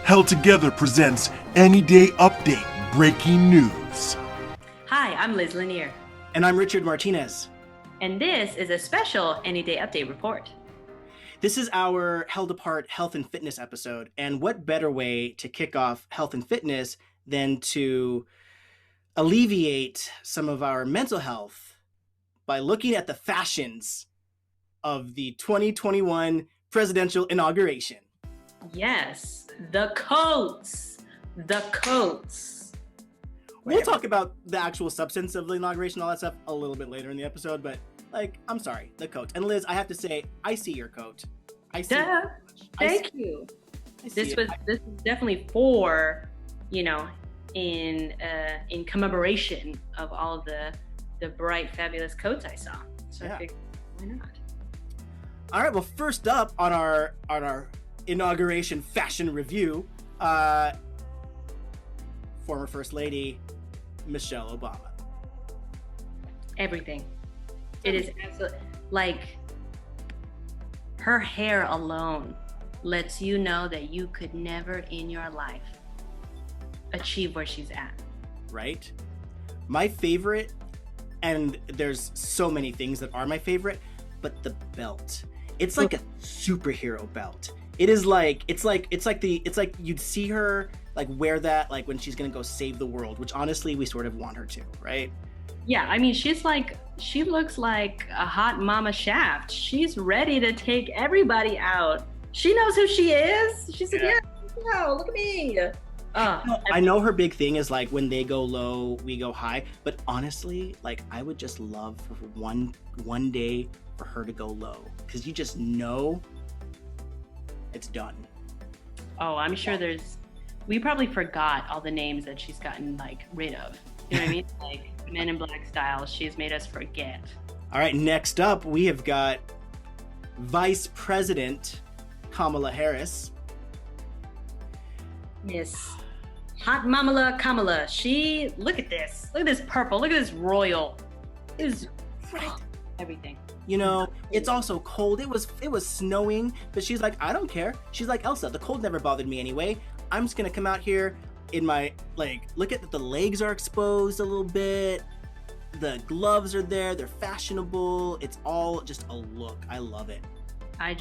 Held Together presents Any Day Update Breaking News. Hi, I'm Liz Lanier. And I'm Richard Martinez. And this is a special Any Day Update report. This is our Held Apart Health and Fitness episode. And what better way to kick off health and fitness than to alleviate some of our mental health by looking at the fashions of the 2021 presidential inauguration. Yes, the coats. The coats. We'll talk about the actual substance of the inauguration, all that stuff, a little bit later in the episode, but I'm sorry, the coat. And Liz, I have to say, I see your coat. I see it. Thank you. This was definitely for, in commemoration of all the bright, fabulous coats I saw. So I figured, why not? All right. Well, first up on our inauguration fashion review, former First Lady Michelle Obama. Everything. It is absolutely her hair alone lets you know that you could never in your life achieve where she's at. Right? My favorite, and there's so many things that are my favorite, but the belt. It's like a superhero belt. It is it's like you'd see her wear that when she's gonna go save the world, which honestly we sort of want her to, right? Yeah, I mean she looks like a hot mama Shaft. She's ready to take everybody out. She knows who she is. She's like, yeah, look at me. I know her big thing is when they go low, we go high. But honestly, I would just love for one day for her to go low, because you just know it's done. Oh, I'm sure we probably forgot all the names that she's gotten rid of. You know what I mean? Men in Black style, she's made us forget. All right, next up we have got Vice President Kamala Harris. Yes. Hot Mamala Kamala. Look at this purple. Look at this royal. It was everything. It's also cold. It was snowing, but she's like, I don't care. She's like, Elsa, the cold never bothered me anyway. I'm just gonna come out here in my look at the legs are exposed a little bit. The gloves are there. They're fashionable. It's all just a look. I love it. I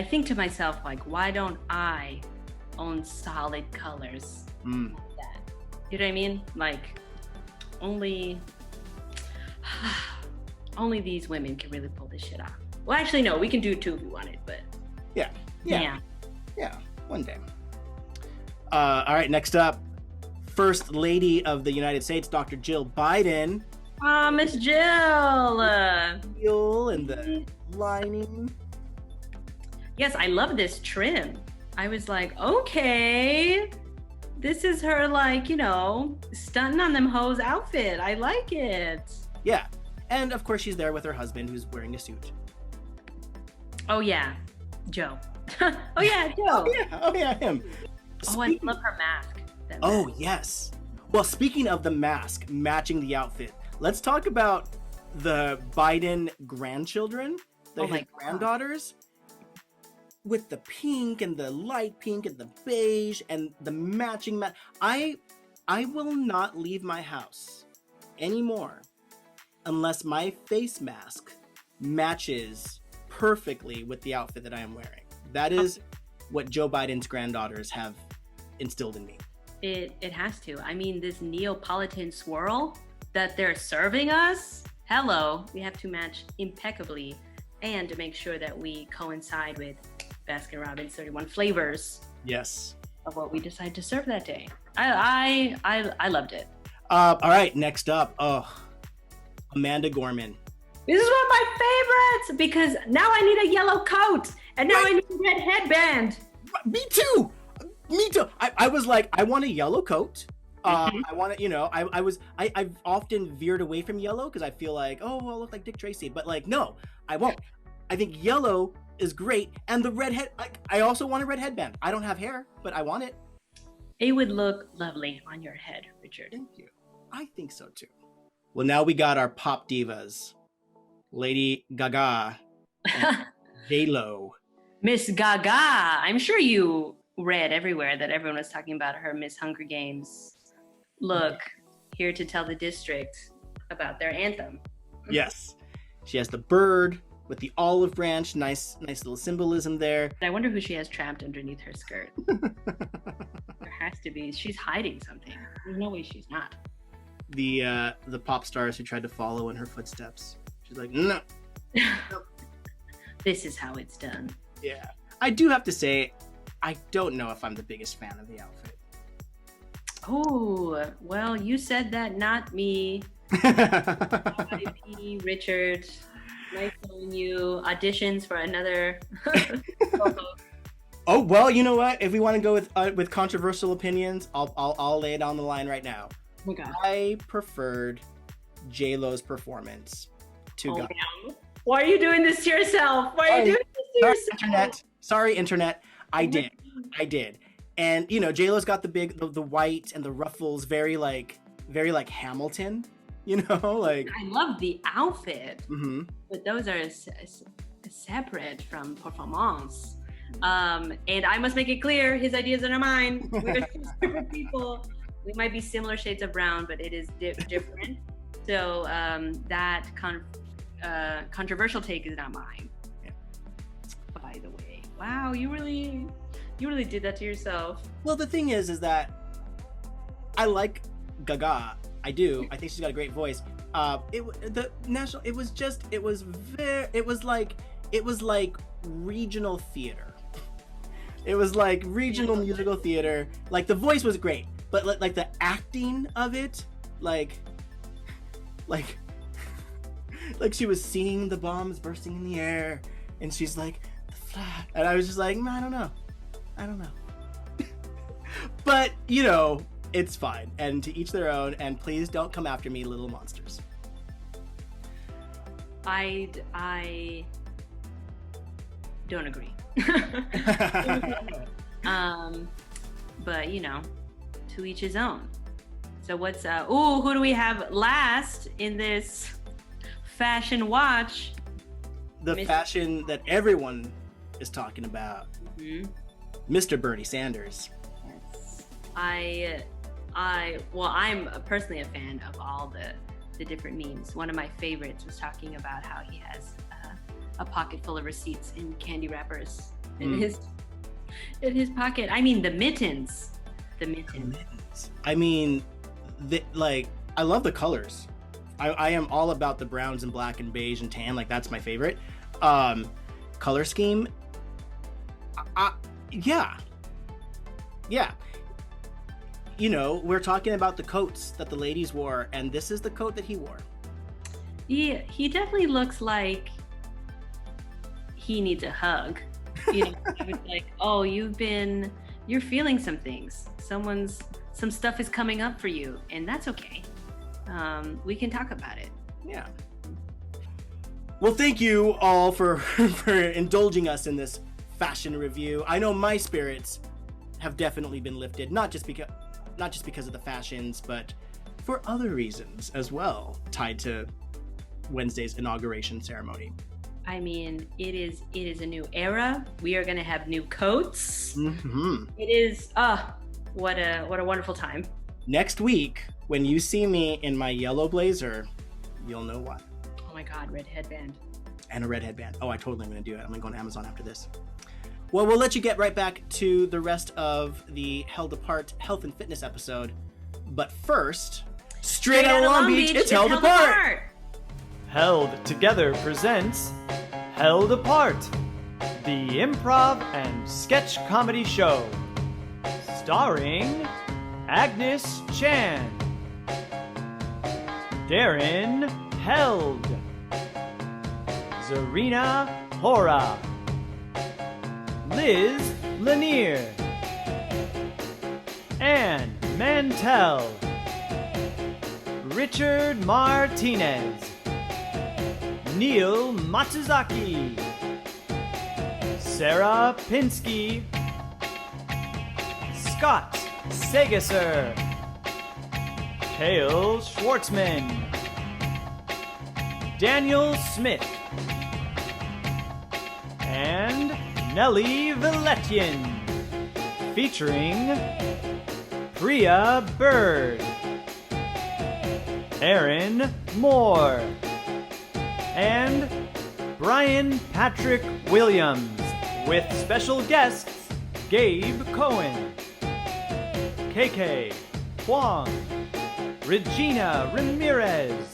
think to myself, why don't I own solid colors like that? You know what I mean? Only these women can really pull this shit off. Well, actually, no, we can do it too if we wanted, but yeah, one day. All right, next up, First Lady of the United States, Dr. Jill Biden. Miss Jill. And the lining. Yes, I love this trim. I was like, okay, this is her stunting on them hoes outfit. I like it. Yeah, and of course she's there with her husband who's wearing a suit. Oh yeah, Joe. Oh yeah, Joe. Oh yeah, him. I love her mask. Yes. Well, speaking of the mask matching the outfit, let's talk about the Biden grandchildren, his granddaughters, with the pink and the light pink and the beige and the matching I will not leave my house anymore unless my face mask matches perfectly with the outfit that I am wearing. That is what Joe Biden's granddaughters have instilled in me. It has to. I mean, this Neapolitan swirl that they're serving us, hello, we have to match impeccably, and to make sure that we coincide with Baskin-Robbins 31 flavors. Yes. Of what we decide to serve that day. I loved it. All right, next up, Amanda Gorman. This is one of my favorites because now I need a yellow coat and now I need a red headband. Me too. I was like, I want a yellow coat. I want to, I've often veered away from yellow because I feel like, I'll look like Dick Tracy. But no, I won't. I think yellow is great. And the red head, I also want a red headband. I don't have hair, but I want it. It would look lovely on your head, Richard. Thank you. I think so too. Well, now we got our pop divas. Lady Gaga, J-Lo. Miss Gaga. I'm sure you read everywhere that everyone was talking about her Miss Hunger Games look, here to tell the district about their anthem. Yes. She has the bird with the olive branch. Nice little symbolism there. I wonder who she has trapped underneath her skirt. There has to be. She's hiding something. There's no way she's not. The pop stars who tried to follow in her footsteps. She's like, no. This is how it's done. Yeah. I do have to say, I don't know if I'm the biggest fan of the outfit. Oh, well, you said that, not me. R.I.P. Richard. Nice knowing you. Auditions for another. Oh, well, you know what? If we want to go with controversial opinions, I'll lay it on the line right now. Oh my God. I preferred J-Lo's performance to Gaga. No. Why are you doing this to yourself? Why are you doing this to yourself? Sorry, internet. I did. And you know, J-Lo's got the white and the ruffles, very like Hamilton. You know, like I love the outfit, mm-hmm. but those are separate from performance. And I must make it clear, his ideas are not mine. We're two separate people. We might be similar shades of brown, but it is different. So that controversial take is not mine. Yeah. By the way, wow, you really did that to yourself. Well, the thing is that I like Gaga. I do. I think she's got a great voice. It was like regional theater. It was like regional musical theater. Like the voice was great, but like the acting of it, like she was seeing the bombs bursting in the air, and she's like the flag, and I was just like, I don't know. But you know, it's fine, and to each their own, and please don't come after me, little monsters. I don't agree. But you know, to each his own. So what's who do we have last in this fashion watch? The fashion that everyone is talking about. Mm-hmm. Mr. Bernie Sanders. Yes. I'm personally a fan of all the different memes. One of my favorites was talking about how he has a pocket full of receipts in candy wrappers in his pocket. I mean, the mittens. I mean, I love the colors. I am all about the browns and black and beige and tan. Like, that's my favorite color scheme. Yeah. You know, we're talking about the coats that the ladies wore, and this is the coat that he wore. Yeah, he definitely looks like he needs a hug. You know, it's like, oh, you're feeling some things. Some stuff is coming up for you, and that's okay. We can talk about it. Yeah. Well, thank you all for indulging us in this fashion review. I know my spirits have definitely been lifted, not just because of the fashions, but for other reasons as well, tied to Wednesday's inauguration ceremony. I mean, it is a new era. We are going to have new coats. Mm-hmm. It is what a wonderful time. Next week, when you see me in my yellow blazer, you'll know why. Oh my God, red headband. And a red headband. Oh, I totally am going to do it. I'm going to go on Amazon after this. Well, we'll let you get right back to the rest of the Held Apart health and fitness episode. But first, straight out of Long Beach, it's Held Apart. Held Together presents Held Apart, the improv and sketch comedy show. Starring Agnes Chan, Darren Held, Zarina Hora, Liz Lanier, Anne Mantell, Richard Martinez, Neil Matsuzaki, Sarah Pinsky, Scott Segesser, Hale Schwartzman, Daniel Smith, and Nelly Villetian. Featuring Priya Bird, Aaron Moore, and Brian Patrick Williams, with special guests Gabe Cohen, KK Huang, Regina Ramirez,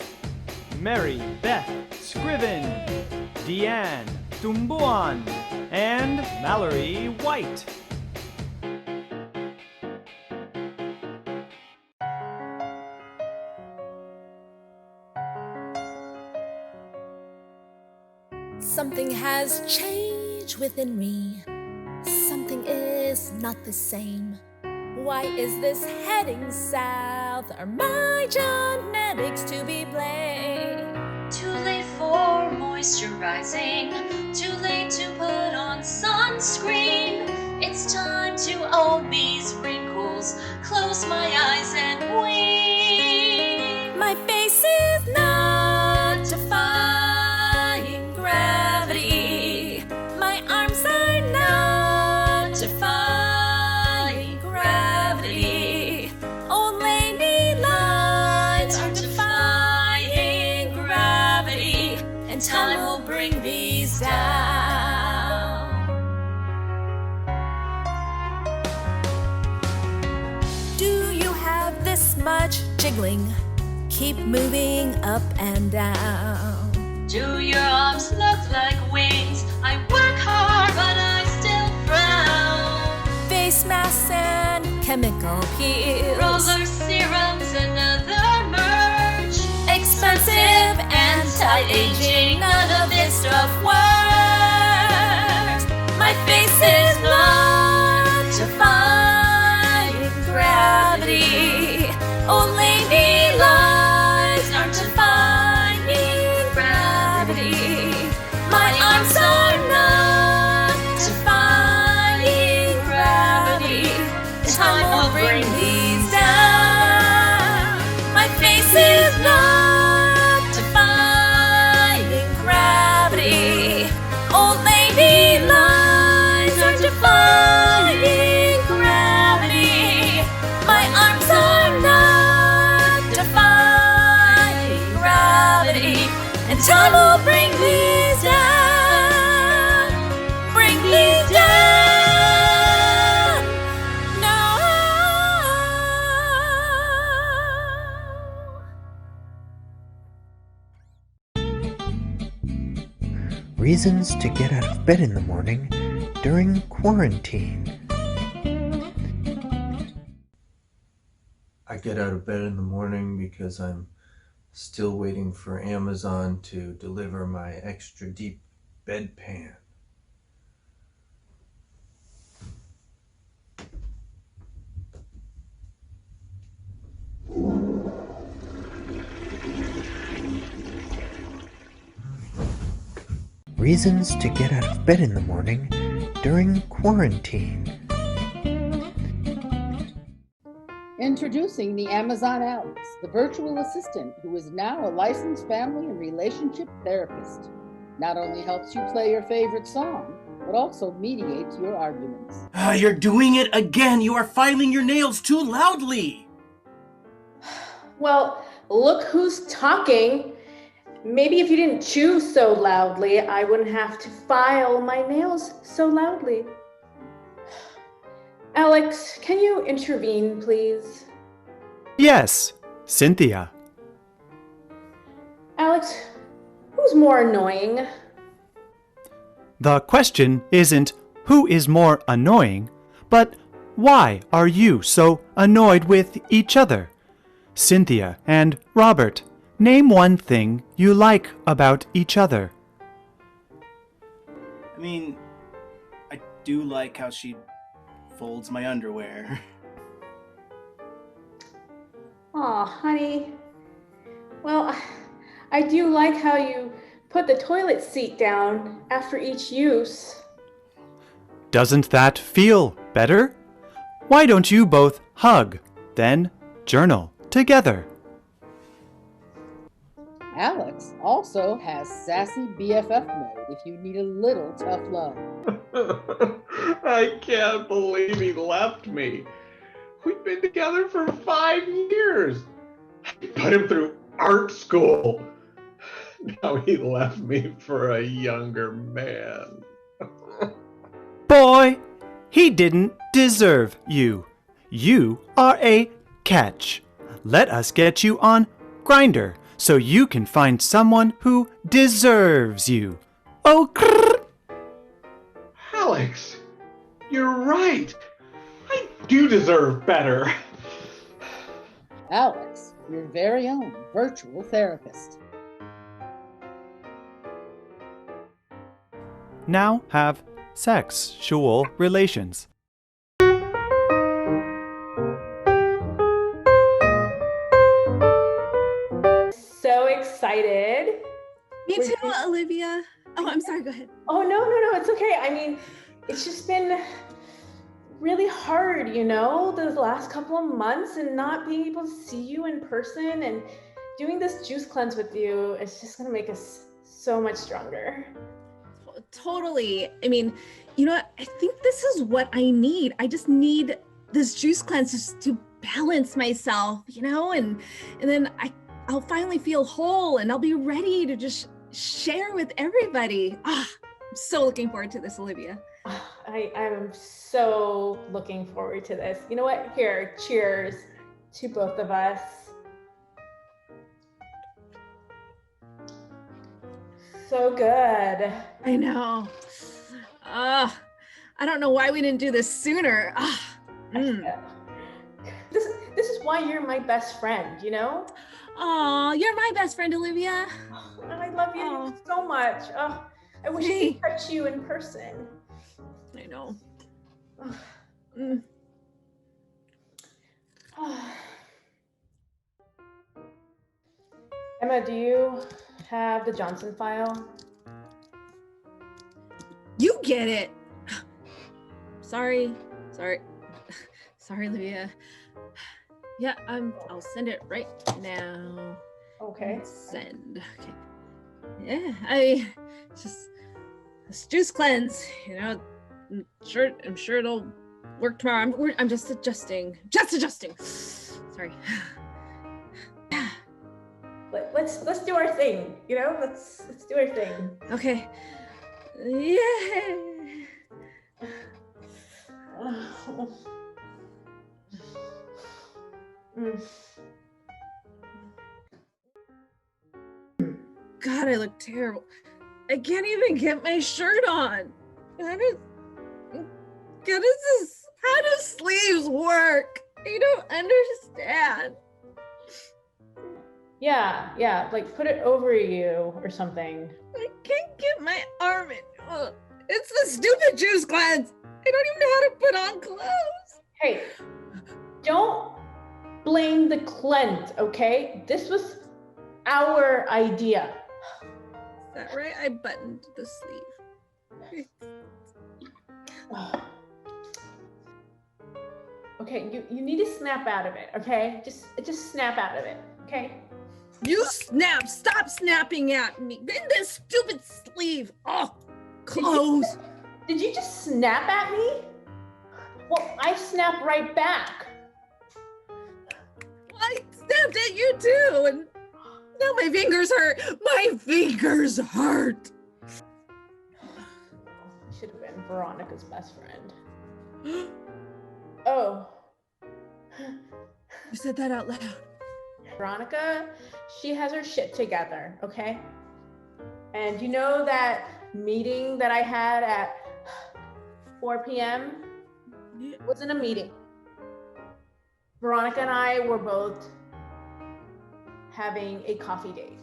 Mary Beth Scriven, Deanne Tumbuan, and Mallory White. Something has changed within me. Something is not the same. Why is this heading south? Are my genetics to be blamed? Too late for moisturizing, too late to put on sunscreen. It's time to own these wrinkles, close my eyes and wink. My face is not defying gravity. My arms are not defying gravity. Old lady lines are defying gravity, and time will bring these down. Do you have this much jiggling? Keep moving up and down. Do your arms look like wings? I work hard, but I still frown. Face masks and chemical peels. Roller serums, another merch. Expensive anti-aging, none of this stuff works. My face is not defying gravity. Old lady lies aren't defying gravity. My arms are not defying gravity. Time will bring these down. My face is not defying gravity. Old lady lies are defying gravity. My arms are not defying gravity. And time will bring these down. Bring these down. No. Reasons to get out of bed in the morning during quarantine. I get out of bed in the morning because I'm still waiting for Amazon to deliver my extra deep bedpan. Reasons to get out of bed in the morning during quarantine. Introducing the Amazon Alex, the virtual assistant who is now a licensed family and relationship therapist. Not only helps you play your favorite song, but also mediates your arguments. You're doing it again. You are filing your nails too loudly. Well, look who's talking. Maybe if you didn't chew so loudly, I wouldn't have to file my nails so loudly. Alex, can you intervene, please? Yes, Cynthia. Alex, who's more annoying? The question isn't who is more annoying, but why are you so annoyed with each other? Cynthia and Robert, name one thing you like about each other. I mean, I do like how she folds my underwear. Aw, honey. Well, I do like how you put the toilet seat down after each use. Doesn't that feel better? Why don't you both hug, then journal together? Alex also has sassy BFF mode if you need a little tough love. I can't believe he left me. We've been together for 5 years. I put him through art school. Now he left me for a younger man. Boy, he didn't deserve you. You are a catch. Let us get you on Grindr so you can find someone who deserves you. Oh, crrr. Alex, you're right. I do deserve better. Alex, your very own virtual therapist. Now have sexual relations. So excited. Me too, Olivia. Oh, I'm sorry, go ahead. Oh, no, it's okay. I mean, it's just been really hard, you know, the last couple of months, and not being able to see you in person and doing this juice cleanse with you. It's just going to make us so much stronger. Totally. I mean, you know what? I think this is what I need. I just need this juice cleanse just to balance myself, you know, and then I'll finally feel whole and I'll be ready to just share with everybody. I'm so looking forward to this, Olivia. I'm so looking forward to this. You know what? Here, cheers to both of us. So good. I know. I don't know why we didn't do this sooner. This is why you're my best friend, you know? Oh, you're my best friend, Olivia. I love you so much. I wish I could touch you in person. I know. Emma, do you have the Johnson file? You get it. Sorry, Olivia. Yeah, I'll send it right now. Okay. Send. Okay. Yeah, just this juice cleanse. You know, I'm sure it'll work tomorrow. I'm just adjusting. Sorry. Let's do our thing. You know, let's do our thing. Okay. Yeah. God, I look terrible. I can't even get my shirt on. How do sleeves work? I don't understand. Yeah, like put it over you or something. I can't get my arm in. Ugh. It's the stupid juice cleanse. I don't even know how to put on clothes. Hey, don't blame the cleanse, okay? This was our idea. Is that right? I buttoned the sleeve. Okay, you need to snap out of it, okay? Just snap out of it, okay? You snap! Stop snapping at me! In this stupid sleeve! Oh, clothes! Did you just snap at me? Well, I snapped right back. I snapped at you too, and now my fingers hurt. My fingers hurt. Should have been Veronica's best friend. Oh. You said that out loud. Veronica, she has her shit together, okay? And you know that meeting that I had at 4 p.m.? It wasn't a meeting. Veronica and I were both having a coffee date.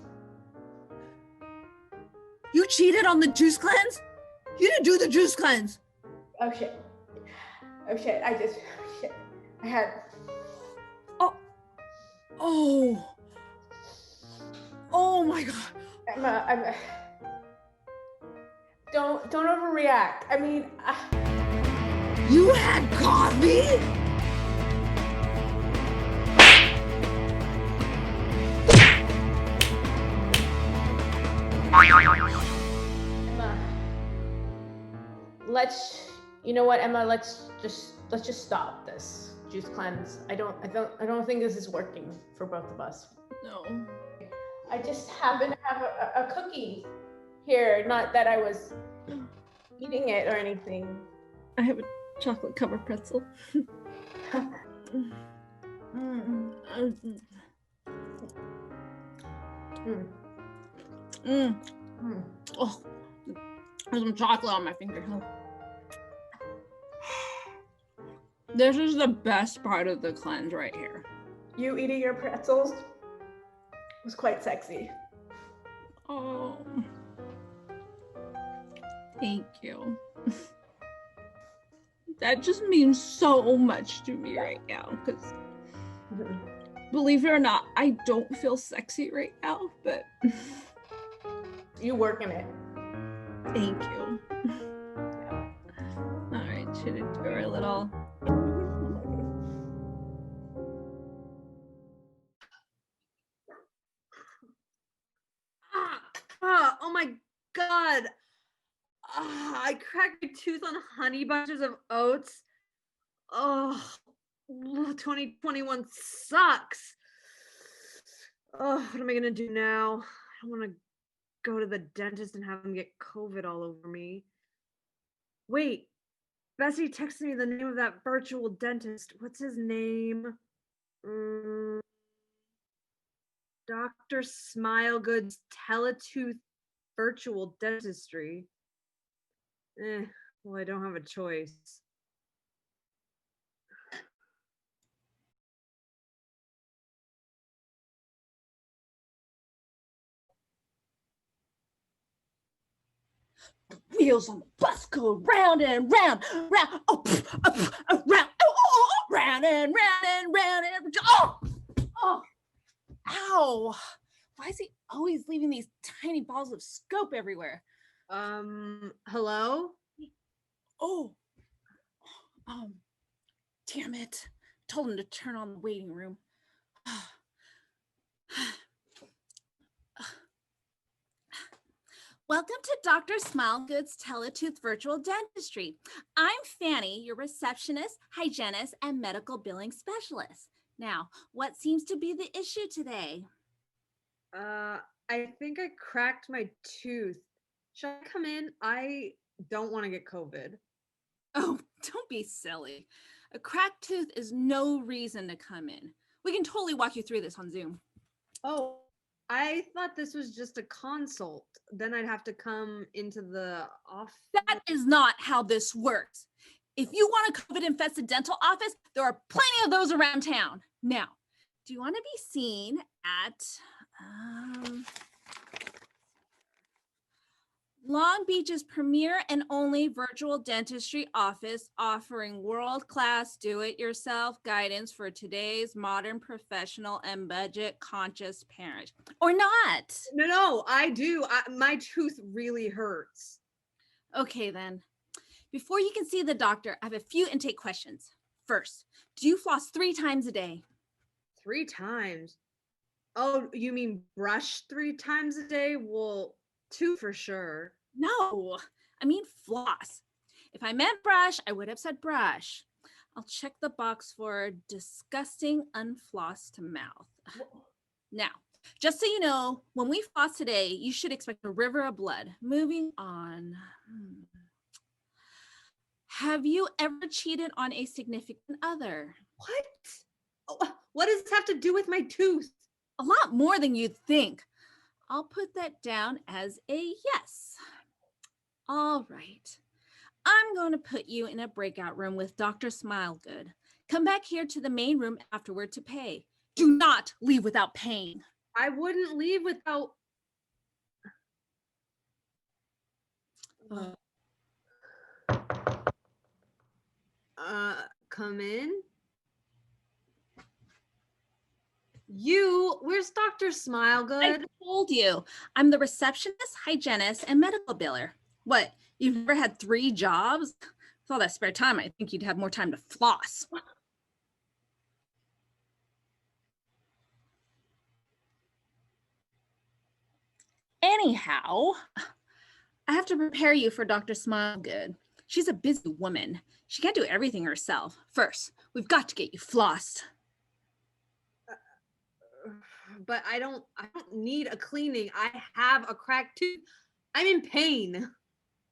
You cheated on the juice cleanse? You didn't do the juice cleanse. Oh shit. I had. Oh my God. Emma, don't overreact. I mean, you had coffee? you know what, Emma, let's just stop this juice cleanse. I don't think this is working for both of us. No. I just happen to have a cookie here, not that I was eating it or anything. I have a chocolate covered pretzel. Oh, there's some chocolate on my finger. This is the best part of the cleanse right here. You eating your pretzels was quite sexy. Oh, thank you. That just means so much to me right now, because believe it or not, I don't feel sexy right now, but you working it. Thank you. All right, should I do a little? Oh my God. I cracked my tooth on honey bunches of oats. Oh, 2021 sucks. Oh, what am I gonna do now? I don't want to go to the dentist and have him get COVID all over me. Wait, Bessie texted me the name of that virtual dentist. What's his name? Dr. Smilegood's Teletooth Virtual Dentistry. Well, I don't have a choice. Wheels on the bus go round and round, round, round, round and round and round and oh, ow! Why is he always leaving these tiny balls of scope everywhere? Hello? Oh, damn it! Told him to turn on the waiting room. Welcome to Dr. Smilegood's Teletooth Virtual Dentistry. I'm Fanny, your receptionist, hygienist, and medical billing specialist. Now, what seems to be the issue today? I think I cracked my tooth. Should I come in? I don't want to get COVID. Oh, don't be silly. A cracked tooth is no reason to come in. We can totally walk you through this on Zoom. Oh, I thought this was just a consult. Then I'd have to come into the office. That is not how this works. If you want a COVID-infested dental office, there are plenty of those around town. Now, do you want to be seen at Long Beach's premier and only virtual dentistry office, offering world-class do-it-yourself guidance for today's modern professional and budget-conscious parent? Or not? No, I do. My tooth really hurts. Okay, then. Before you can see the doctor, I have a few intake questions. First, do you floss 3 times a day? 3 times? Oh, you mean brush 3 times a day? Well, 2 for sure. No, I mean floss. If I meant brush, I would have said brush. I'll check the box for disgusting unflossed mouth. Now, just so you know, when we floss today, you should expect a river of blood. Moving on. Have you ever cheated on a significant other? What? Oh, what does this have to do with my tooth? A lot more than you'd think. I'll put that down as a yes. All right. I'm going to put you in a breakout room with Dr. Smilegood. Come back here to the main room afterward to pay. Do not leave without paying. I wouldn't leave without... Come in? Where's Dr. Smilegood? I told you, I'm the receptionist, hygienist, and medical biller. What, you've never had 3 jobs? With all that spare time, I think you'd have more time to floss. Anyhow, I have to prepare you for Dr. Smilegood. She's a busy woman. She can't do everything herself. First, we've got to get you flossed. But I don't need a cleaning. I have a cracked tooth. I'm in pain.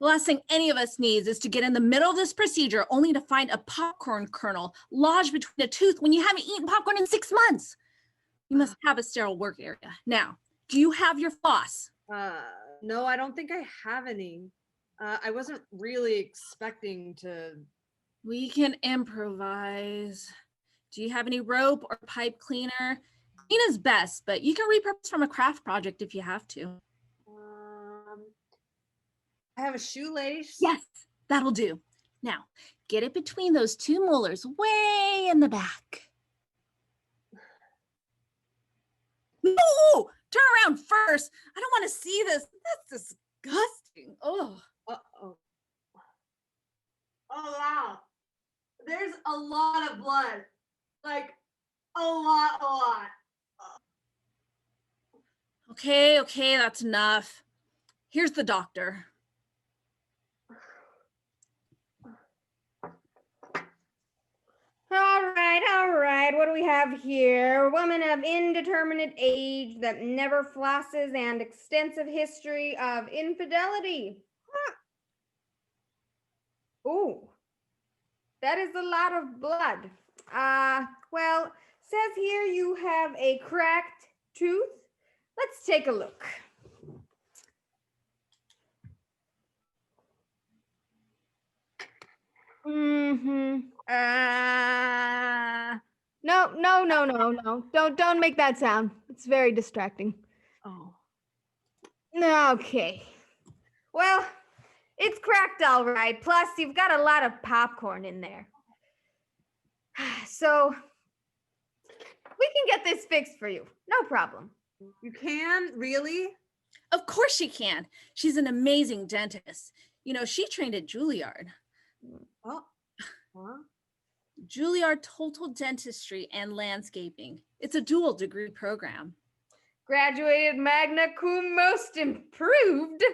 The last thing any of us needs is to get in the middle of this procedure only to find a popcorn kernel lodged between a tooth when you haven't eaten popcorn in 6 months. You must have a sterile work area. Now, do you have your floss? No, I don't think I have any. I wasn't really expecting to. We can improvise. Do you have any rope or pipe cleaner? Clean is best, but you can repurpose from a craft project if you have to. I have a shoelace. Yes, that'll do. Now, get it between those 2 molars way in the back. No! Turn around first. I don't want to see this. That's disgusting. Oh. Uh-oh. Oh, wow. There's a lot of blood. Like, a lot. Okay, that's enough. Here's the doctor. All right. What do we have here? A woman of indeterminate age that never flosses and extensive history of infidelity. Huh. Ooh, that is a lot of blood. Well, says here you have a cracked tooth. Let's take a look. No. Don't make that sound. It's very distracting. Oh. Okay. Well, it's cracked all right. Plus, you've got a lot of popcorn in there. So, we can get this fixed for you. No problem. You can? Really? Of course she can. She's an amazing dentist. You know, she trained at Juilliard. Oh. Huh? Juilliard Total Dentistry and Landscaping. It's a dual degree program. Graduated magna cum most improved.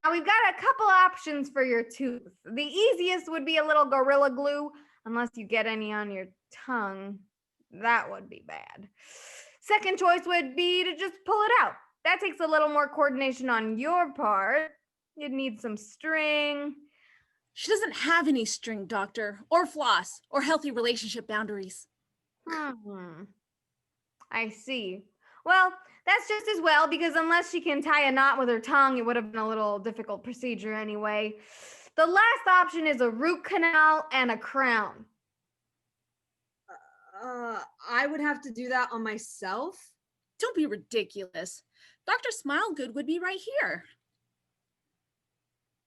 Now we've got a couple options for your tooth. The easiest would be a little Gorilla Glue, unless you get any on your tongue. That would be bad. Second choice would be to just pull it out. That takes a little more coordination on your part. You'd need some string. She doesn't have any string, doctor, or floss, or healthy relationship boundaries. I see. Well, that's just as well, because unless she can tie a knot with her tongue, it would have been a little difficult procedure anyway. The last option is a root canal and a crown. I would have to do that on myself? Don't be ridiculous. Dr. Smilegood would be right here.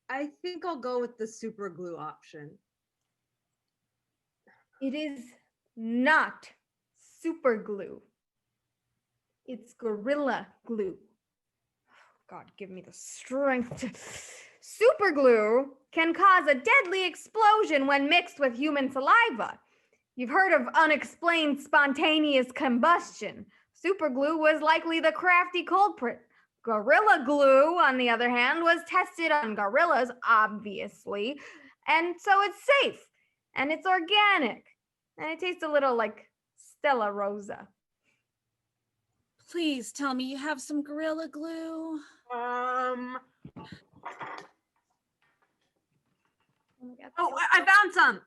I think I'll go with the super glue option. It is not super glue. It's Gorilla Glue. God, give me the strength. Super glue can cause a deadly explosion when mixed with human saliva. You've heard of unexplained spontaneous combustion. Super glue was likely the crafty culprit. Gorilla Glue, on the other hand, was tested on gorillas, obviously, and so it's safe, and it's organic, and it tastes a little like Stella Rosa. Please tell me you have some Gorilla Glue. Oh, I found some.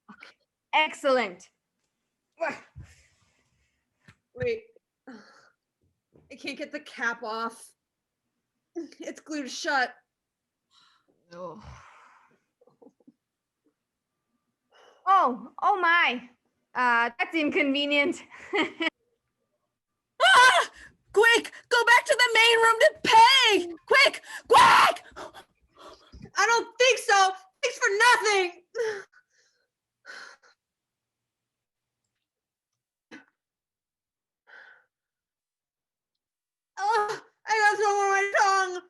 Okay. Excellent. Wait. I can't get the cap off. It's glued shut. Oh my. That's inconvenient. Quick, go back to the main room to pay! Quick! I don't think so. Thanks for nothing. I got some on my tongue.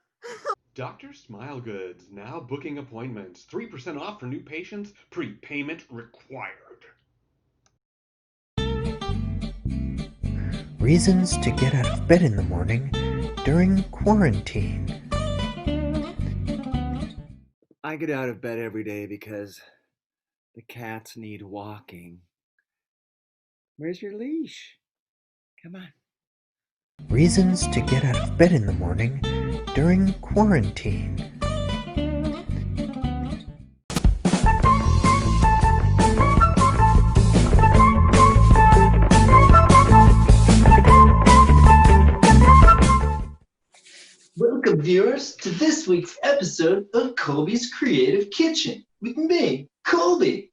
Dr. Smilegoods now booking appointments. 3% off for new patients. Prepayment required. Reasons to get out of bed in the morning during quarantine. I get out of bed every day because the cats need walking. Where's your leash? Come on. Reasons to get out of bed in the morning during quarantine. Welcome, viewers, to this week's episode of Colby's Creative Kitchen with me, Colby.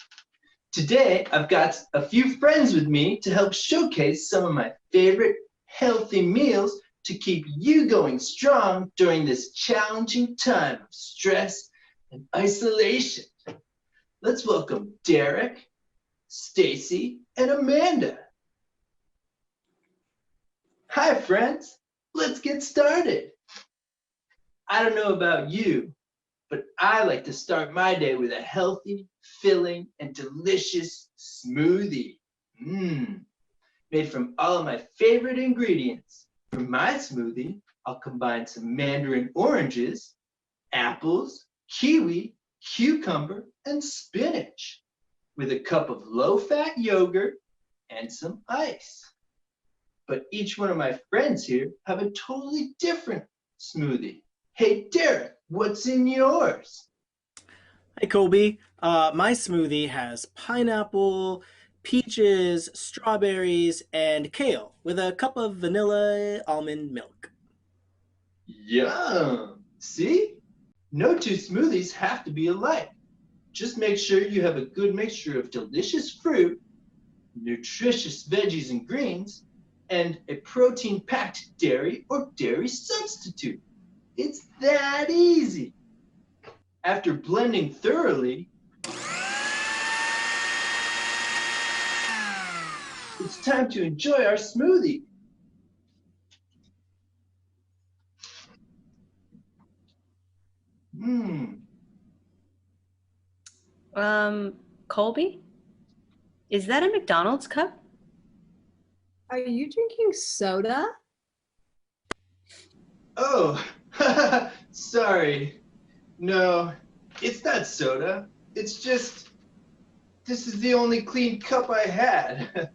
Today, I've got a few friends with me to help showcase some of my favorite healthy meals to keep you going strong during this challenging time of stress and isolation. Let's welcome Derek, Stacy, and Amanda. Hi, friends. Let's get started. I don't know about you, but I like to start my day with a healthy, filling, and delicious smoothie. Made from all of my favorite ingredients. For my smoothie, I'll combine some mandarin oranges, apples, kiwi, cucumber, and spinach with a cup of low-fat yogurt and some ice. But each one of my friends here have a totally different smoothie. Hey, Derek, what's in yours? Hey, Colby. My smoothie has pineapple, peaches, strawberries, and kale with a cup of vanilla almond milk. Yum! See? No two smoothies have to be alike. Just make sure you have a good mixture of delicious fruit, nutritious veggies and greens, and a protein-packed dairy or dairy substitute. It's that easy. After blending thoroughly, it's time to enjoy our smoothie. Colby? Is that a McDonald's cup? Are you drinking soda? Oh, sorry. No, it's not soda. It's just, this is the only clean cup I had.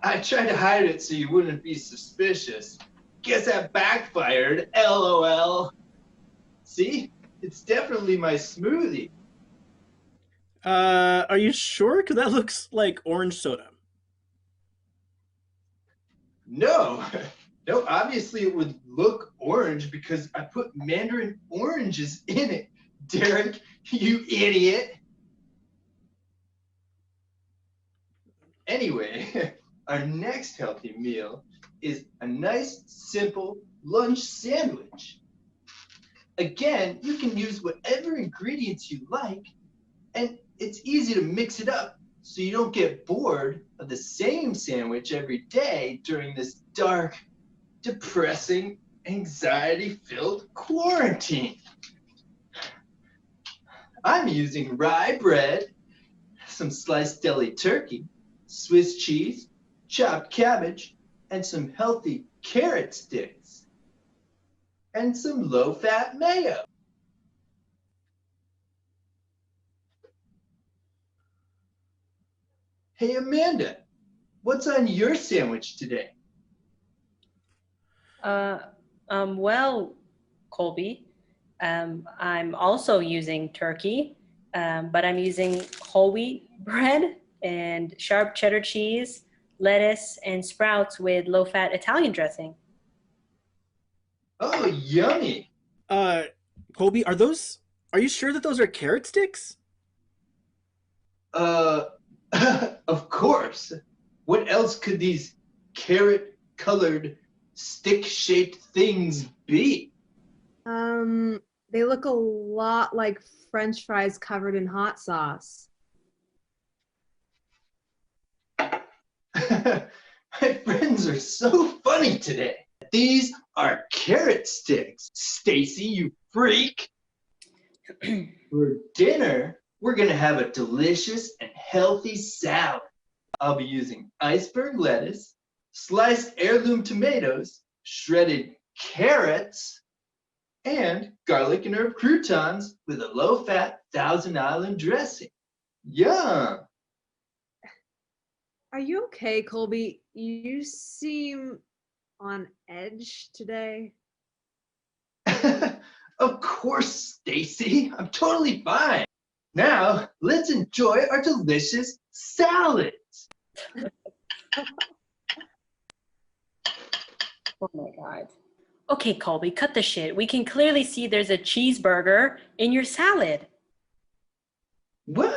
I tried to hide it so you wouldn't be suspicious. Guess that backfired, LOL. See? It's definitely my smoothie. Are you sure? Because that looks like orange soda. No, no, obviously it would look orange because I put mandarin oranges in it. Derek, you idiot. Anyway, our next healthy meal is a nice, simple lunch sandwich. Again, you can use whatever ingredients you like, and it's easy to mix it up so you don't get bored of the same sandwich every day during this dark, depressing, anxiety-filled quarantine. I'm using rye bread, some sliced deli turkey, Swiss cheese, chopped cabbage, and some healthy carrot sticks, and some low-fat mayo. Hey, Amanda, what's on your sandwich today? Well, Colby, I'm also using turkey, but I'm using whole wheat bread and sharp cheddar cheese, lettuce, and sprouts with low-fat Italian dressing. Oh, yummy. Colby, are you sure that those are carrot sticks? Of course. What else could these carrot-colored, stick-shaped things be? They look a lot like French fries covered in hot sauce. My friends are so funny today. These are carrot sticks. Stacy, you freak. For dinner, we're gonna have a delicious and healthy salad. I'll be using iceberg lettuce, sliced heirloom tomatoes, shredded carrots, and garlic and herb croutons with a low-fat Thousand Island dressing. Yum! Are you okay, Colby? You seem on edge today. Of course, Stacy. I'm totally fine. Now, let's enjoy our delicious salads. Oh my God. Okay, Colby, cut the shit. We can clearly see there's a cheeseburger in your salad. What?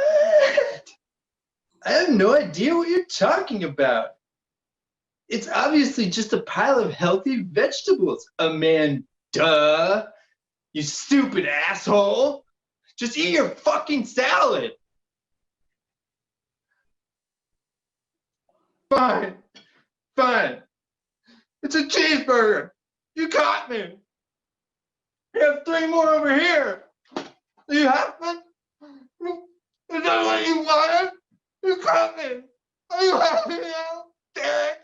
I have no idea what you're talking about. It's obviously just a pile of healthy vegetables, Amanda. You stupid asshole. Just eat your fucking salad. Fine. Fine. It's a cheeseburger. You caught me. You have 3 more over here. Do you have them? Is that what you wanted? You caught me. Are you happy now? Derek,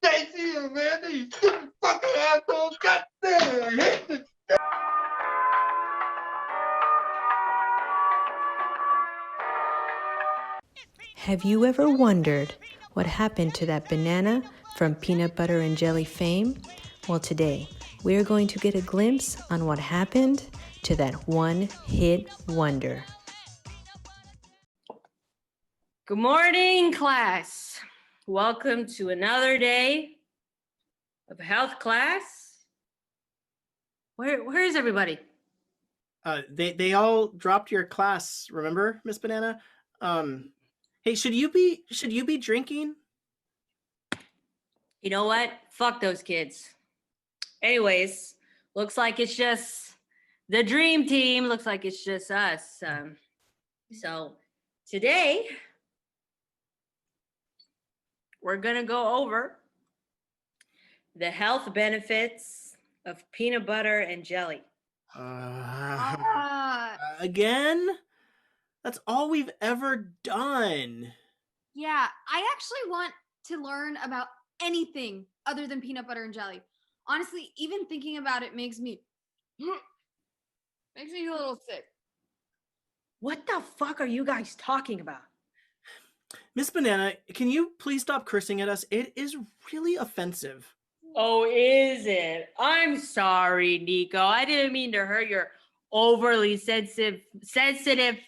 Stacy, Amanda, you stupid fucking assholes. God damn it, I hate this. Have you ever wondered what happened to that banana from peanut butter and jelly fame? Well, today we're going to get a glimpse on what happened to that one-hit wonder. Good morning, class. Welcome to another day of health class. Where is everybody? They all dropped your class, remember, Miss Banana? Hey, should you be drinking? You know what? Fuck those kids. Anyways, looks like it's just the dream team. Looks like it's just us. So today we're gonna go over the health benefits of peanut butter and jelly. Again? That's all we've ever done. Yeah, I actually want to learn about anything other than peanut butter and jelly. Honestly, even thinking about it makes me a little sick. What the fuck are you guys talking about? Miss Banana, can you please stop cursing at us? It is really offensive. Oh, is it? I'm sorry, Nico. I didn't mean to hurt your overly sensitive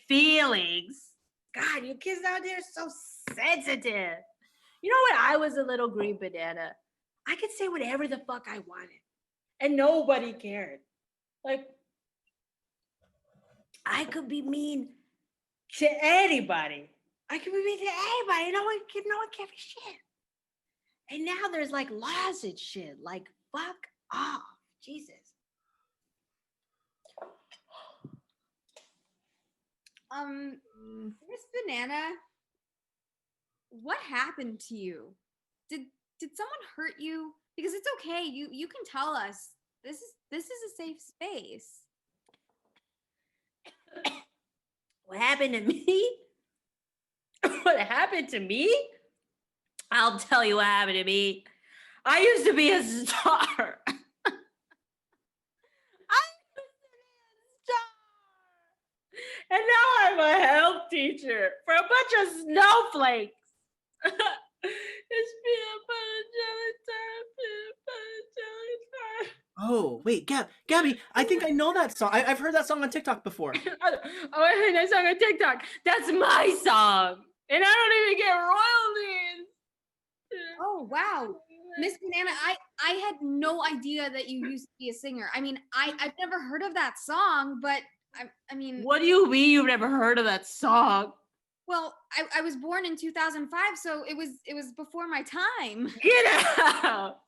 feelings. God, you kids out there are so sensitive. You know what? I was a little green banana. I could say whatever the fuck I wanted, and nobody cared. Like, I could be mean to anybody. I could be mean to anybody. No one cared for shit. And now there's like laws and shit. Like, fuck off. Jesus. Miss Banana, what happened to you? Did someone hurt you? Because it's okay. You can tell us. This is a safe space. What happened to me? What happened to me? I'll tell you what happened to me. I used to be a star. And now I'm a health teacher for a bunch of snowflakes. It's peanut butter jelly time, peanut butter jelly time. Oh, wait, Gabby, I think I know that song. I've heard that song on TikTok before. Oh, I heard that song on TikTok. That's my song. And I don't even get royalties. Oh, wow. Miss Banana, I had no idea that you used to be a singer. I mean, I've never heard of that song, but I mean... What do you mean you've never heard of that song? Well, I was born in 2005, so it was before my time. Get out!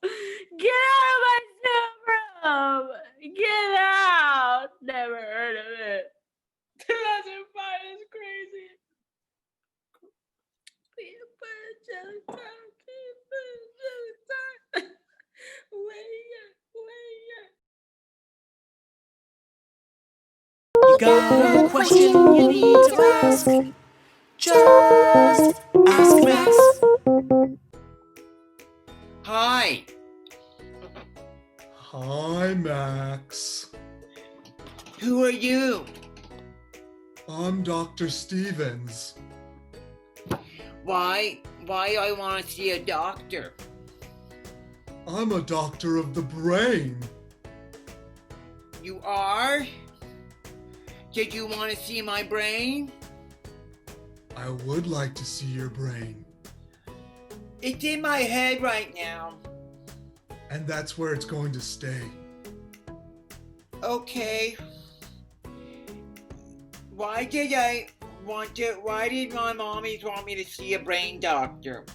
Get out of my room! Get out! Never heard of it. 2005 is crazy. Peanut butter jelly time, peanut butter jelly time. You got a question you need to ask? Just ask Max. Hi. Hi, Max. Who are you? I'm Dr. Stevens. Why I want to see a doctor? I'm a doctor of the brain. You are? Did you want to see my brain? I would like to see your brain. It's in my head right now. And that's where it's going to stay. Okay. Why did my mommies want me to see a brain doctor?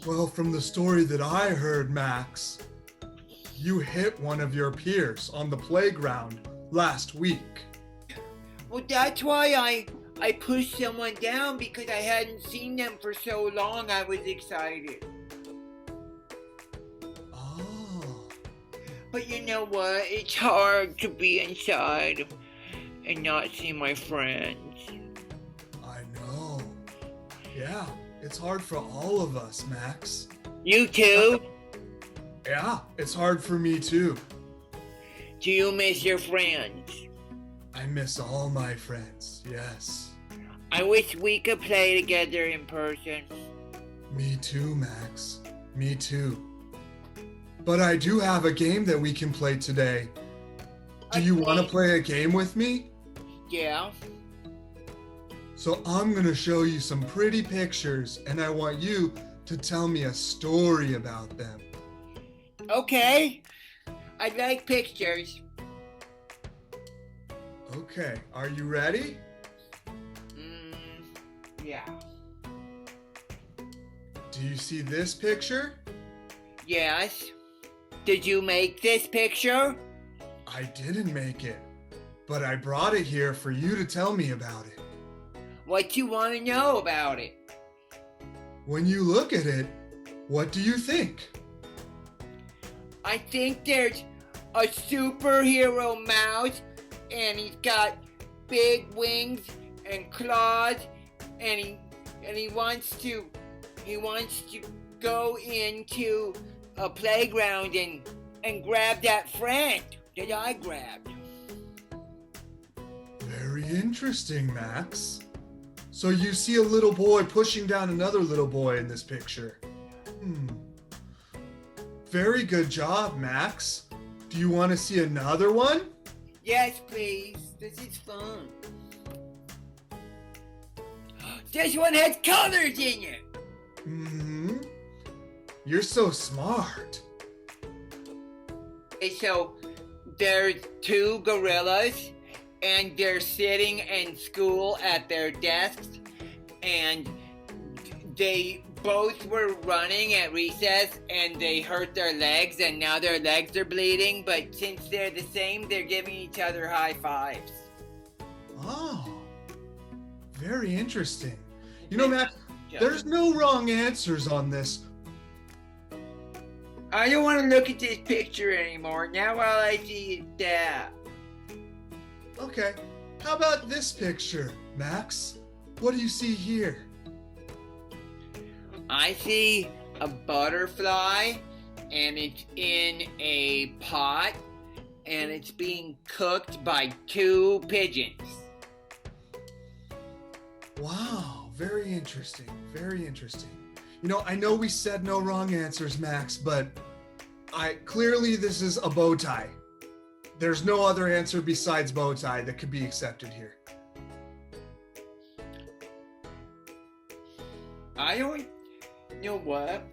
Well, from the story that I heard, Max, you hit one of your peers on the playground last week. Well, that's why I pushed someone down, because I hadn't seen them for so long. I was excited. Oh. But you know what? It's hard to be inside and not see my friends. I know. Yeah, it's hard for all of us, Max. You too? Yeah, it's hard for me too. Do you miss your friends? I miss all my friends, yes. I wish we could play together in person. Me too, Max. Me too. But I do have a game that we can play today. Do you want to play a game with me? Yeah. So I'm going to show you some pretty pictures, and I want you to tell me a story about them. Okay. I like pictures. Okay, are you ready? Yeah. Do you see this picture? Yes. Did you make this picture? I didn't make it, but I brought it here for you to tell me about it. What do you want to know about it? When you look at it, what do you think? I think there's a superhero mouse, and he's got big wings and claws, and he wants to go into a playground and grab that friend that I grabbed. Very interesting, Max. So you see a little boy pushing down another little boy in this picture. Very good job, Max. Do you want to see another one? Yes, please. This is fun. This one has colors in it. Mm-hmm. You're so smart. So there's two gorillas, and they're sitting in school at their desks, and they both were running at recess, and they hurt their legs, and now their legs are bleeding, but since they're the same, they're giving each other high fives. Oh, very interesting. You know, Max, there's no wrong answers on this. I don't want to look at this picture anymore. Now all I see is that. Okay, how about this picture, Max? What do you see here? I see a butterfly, and it's in a pot, and it's being cooked by two pigeons. Wow, very interesting, very interesting. You know, I know we said no wrong answers, Max, but clearly this is a bow tie. There's no other answer besides bow tie that could be accepted here. I don't know what.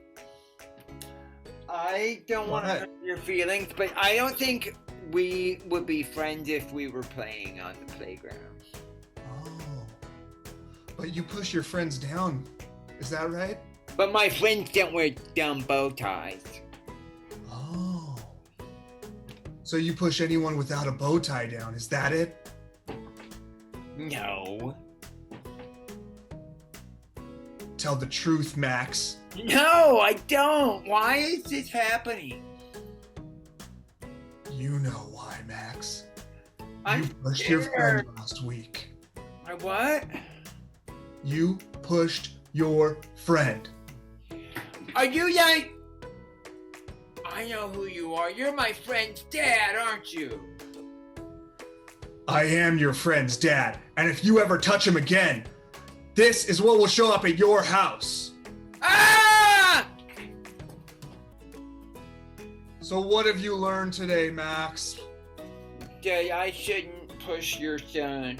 I don't want to hurt your feelings, but I don't think we would be friends if we were playing on the playground. Oh, but you push your friends down, is that right? But my friends don't wear dumb bow ties. Oh. So you push anyone without a bow tie down, is that it? No. Tell the truth, Max. No, I don't. Why is this happening? You know why, Max. I'm You pushed your friend last week. My what? You pushed your friend. Are you like... I know who you are. You're my friend's dad, aren't you? I am your friend's dad, and if you ever touch him again, this is what will show up at your house. Ah! So what have you learned today, Max? That I shouldn't push your son.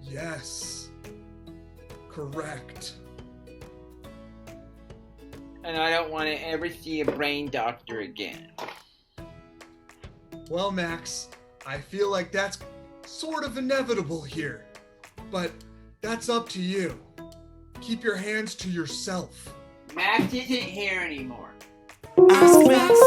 Yes. Correct. And I don't want to ever see a brain doctor again. Well, Max, I feel like that's sort of inevitable here. But that's up to you. Keep your hands to yourself. Max isn't here anymore. Ask Max.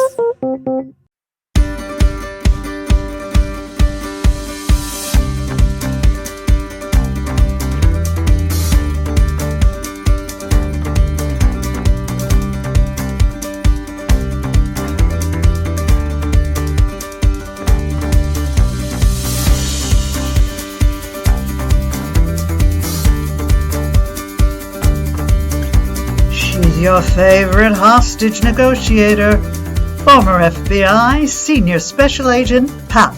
Your favorite hostage negotiator, former FBI Senior Special Agent Pat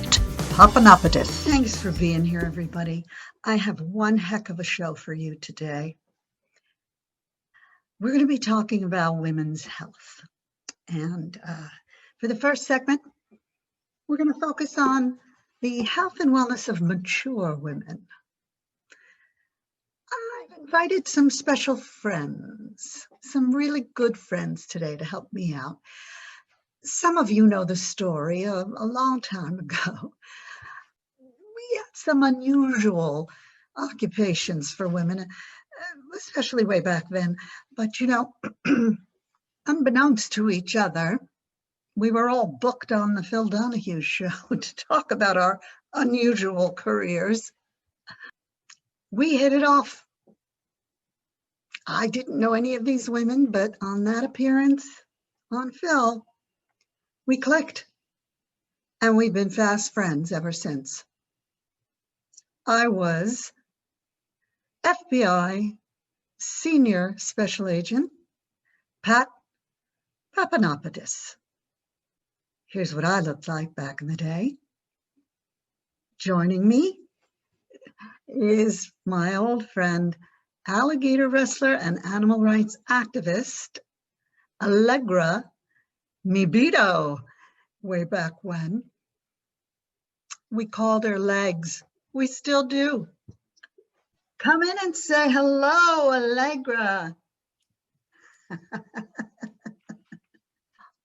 Papanopoulos. Thanks for being here, everybody. I have one heck of a show for you today. We're going to be talking about women's health. And for the first segment, we're going to focus on the health and wellness of mature women. I've invited some special friends, some really good friends today to help me out. Some of you know the story. A long time ago, we had some unusual occupations for women, especially way back then. But, you know, unbeknownst to each other, we were all booked on the Phil Donahue show to talk about our unusual careers. We hit it off. I didn't know any of these women, but on that appearance on Phil, we clicked, and we've been fast friends ever since. I was FBI Senior Special Agent Pat Papanopoulos. Here's what I looked like back in the day. Joining me is my old friend, alligator wrestler and animal rights activist, Allegra Mibito. Way back when, we called her Legs. We still do. Come in and say hello, Allegra.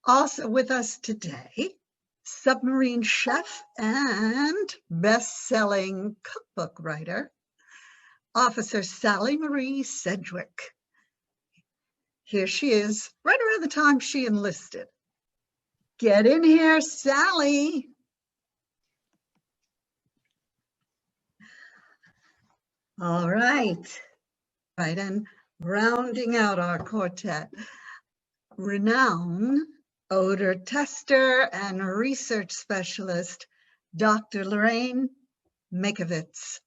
Also with us today, submarine chef and best-selling cookbook writer, Officer Sally Marie Sedgwick. Here she is, right around the time she enlisted. Get in here, Sally. All right. Right, and rounding out our quartet, renowned odor tester and research specialist, Dr. Lorraine Makovitz.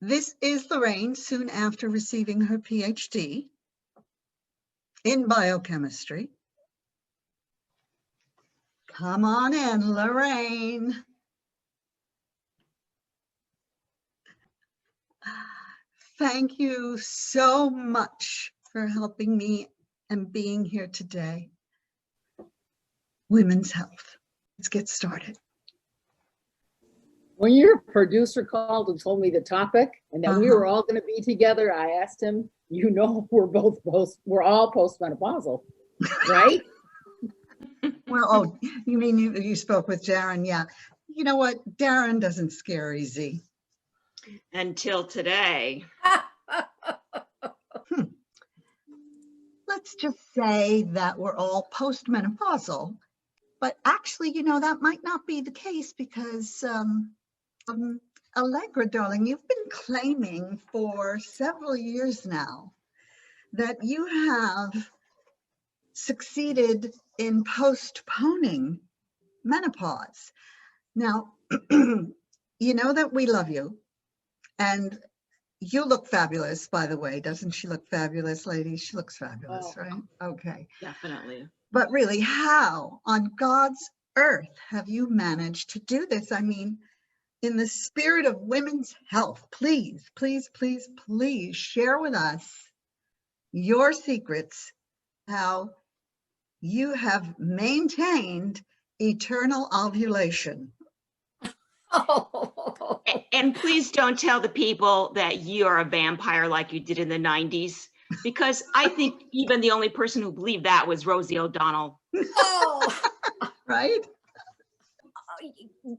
This is Lorraine soon after receiving her PhD in biochemistry. Come on in, Lorraine. Thank you so much for helping me and being here today. Women's health. Let's get started. When your producer called and told me the topic and that we were all going to be together, I asked him, you know, we're all postmenopausal, right? Well, oh, you mean you spoke with Darren? Yeah. You know what? Darren doesn't scare easy. Until today. Let's just say that we're all postmenopausal, but actually, you know, that might not be the case because Allegra, darling, you've been claiming for several years now that you have succeeded in postponing menopause. Now, you know that we love you, and you look fabulous, by the way. Doesn't she look fabulous, ladies? She looks fabulous, right? Okay. Definitely. But really, how on God's earth have you managed to do this? I mean, in the spirit of women's health, please, please, please, please share with us your secrets, how you have maintained eternal ovulation. And please don't tell the people that you are a vampire like you did in the 90s, because I think even the only person who believed that was Rosie O'Donnell. Oh, right?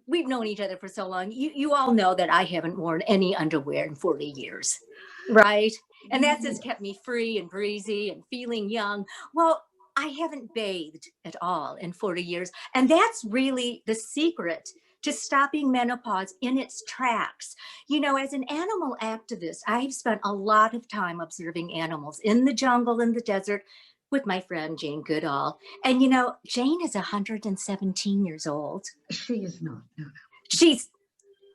We've known each other for so long. You all know that I haven't worn any underwear in 40 years, right? And that's just kept me free and breezy and feeling young. Well, I haven't bathed at all in 40 years. And that's really the secret to stopping menopause in its tracks. You know, as an animal activist, I've spent a lot of time observing animals in the jungle, in the desert, with my friend Jane Goodall. And you know, Jane is 117 years old. She is not. No.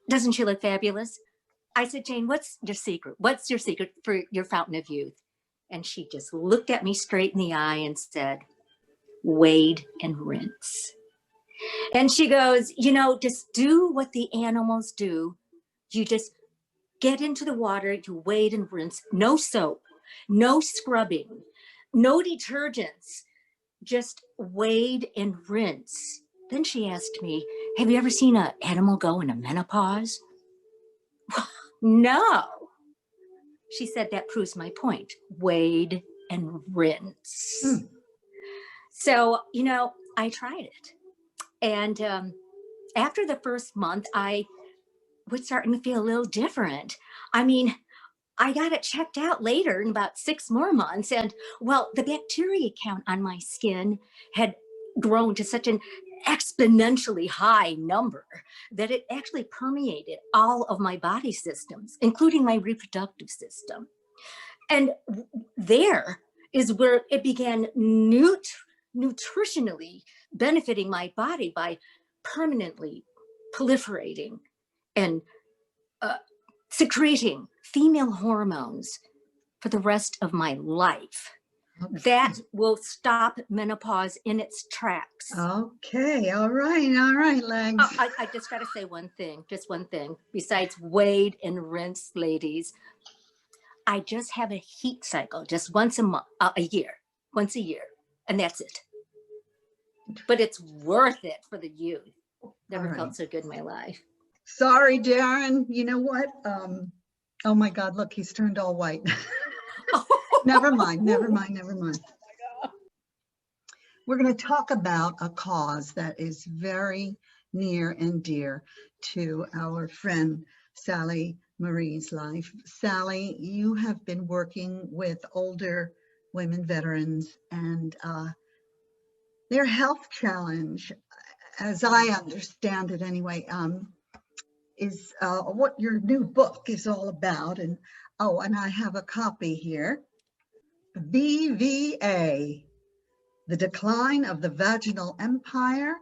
Doesn't she look fabulous? I said, Jane, what's your secret? What's your secret for your fountain of youth? And she just looked at me straight in the eye and said, wade and rinse. And she goes, you know, just do what the animals do. You just get into the water, you wade and rinse, no soap, no scrubbing, no detergents, just wade and rinse. Then she asked me, have you ever seen an animal go into menopause? No. She said, that proves my point. Wade and rinse. So, you know, I tried it. And after the first month, I was starting to feel a little different. I mean, I got it checked out later in about 6 more months. And well, the bacteria count on my skin had grown to such an exponentially high number that it actually permeated all of my body systems, including my reproductive system. And there is where it began nutritionally benefiting my body by permanently proliferating and secreting female hormones for the rest of my life. That will stop menopause in its tracks. Okay, all right, Legs. I just got to say just one thing. Besides wade and rinse, ladies, I just have a heat cycle just once a year, and that's it. But it's worth it for the youth. Never felt so good in my life. Sorry, Darren. You know what? Oh my God, look, he's turned all white. Never mind. We're going to talk about a cause that is very near and dear to our friend Sally Marie's life. Sally, you have been working with older women veterans, and their health challenge, as I understand it anyway, is what your new book is all about. And I have a copy here. VVA, The Decline of the Vaginal Empire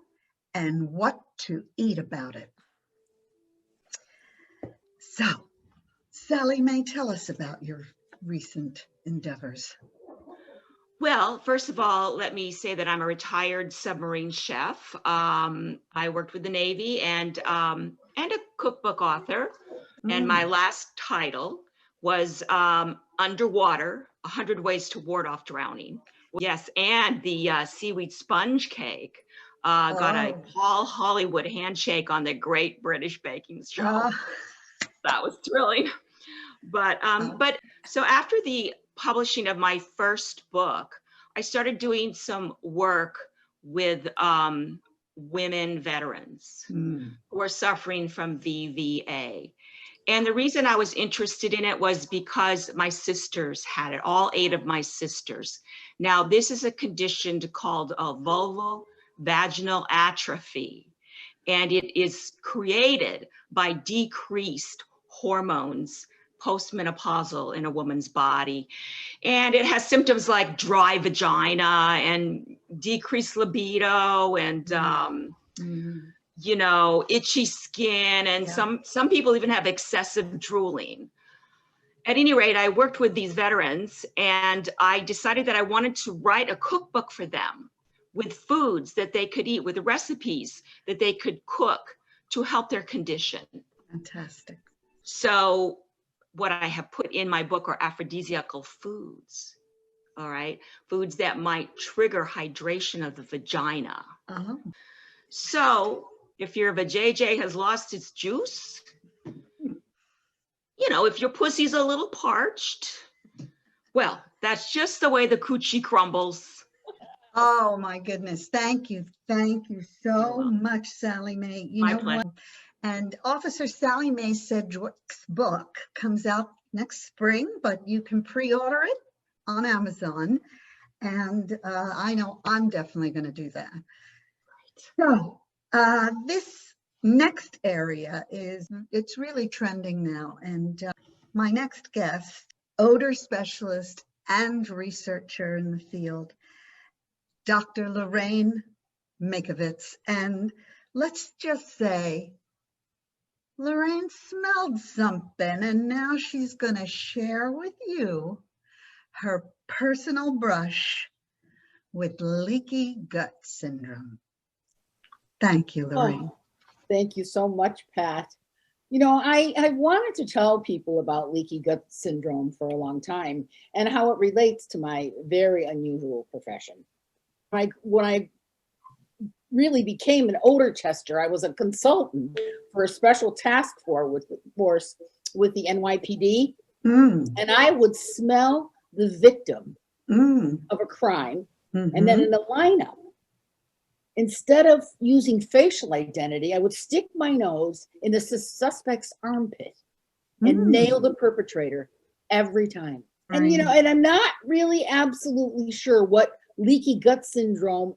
and What to Eat About It. So, Sally Mae, tell us about your recent endeavors. Well, first of all, let me say that I'm a retired submarine chef. I worked with the Navy and a cookbook author. And my last title was Underwater, 100 Ways to Ward Off Drowning. Yes, and the seaweed sponge cake got a Paul Hollywood handshake on the Great British Baking Show. That was thrilling. But so after the publishing of my first book, I started doing some work with women veterans who are suffering from VVA. And the reason I was interested in it was because my sisters had it, all 8 of my sisters. Now, this is a condition called vulvovaginal atrophy, and it is created by decreased hormones postmenopausal in a woman's body. And it has symptoms like dry vagina and decreased libido and you know, itchy skin, and some people even have excessive drooling. At any rate, I worked with these veterans and I decided that I wanted to write a cookbook for them with foods that they could eat, with recipes that they could cook to help their condition. Fantastic. So what I have put in my book are aphrodisiacal foods. All right. Foods that might trigger hydration of the vagina. Oh. So if your vajayjay has lost its juice, you know, if your pussy's a little parched, well, that's just the way the coochie crumbles. Oh my goodness. Thank you. Thank you so much, Sally Mae. You know what? And Officer Sally Mae Sedgwick's book comes out next spring, but you can pre-order it on Amazon. And I know I'm definitely going to do that. So this next area it's really trending now. And my next guest, odor specialist and researcher in the field, Dr. Lorraine Makovitz. And let's just say, Lorraine smelled something, and now she's going to share with you her personal brush with leaky gut syndrome. Thank you, Lorraine. Oh, thank you so much, Pat. You know, I wanted to tell people about leaky gut syndrome for a long time and how it relates to my very unusual profession. When I really became an odor tester, I was a consultant for a special task force with the NYPD. And I would smell the victim of a crime. And then in the lineup, instead of using facial identity, I would stick my nose in the suspect's armpit and nail the perpetrator every time. Right. And, you know, and I'm not really absolutely sure what leaky gut syndrome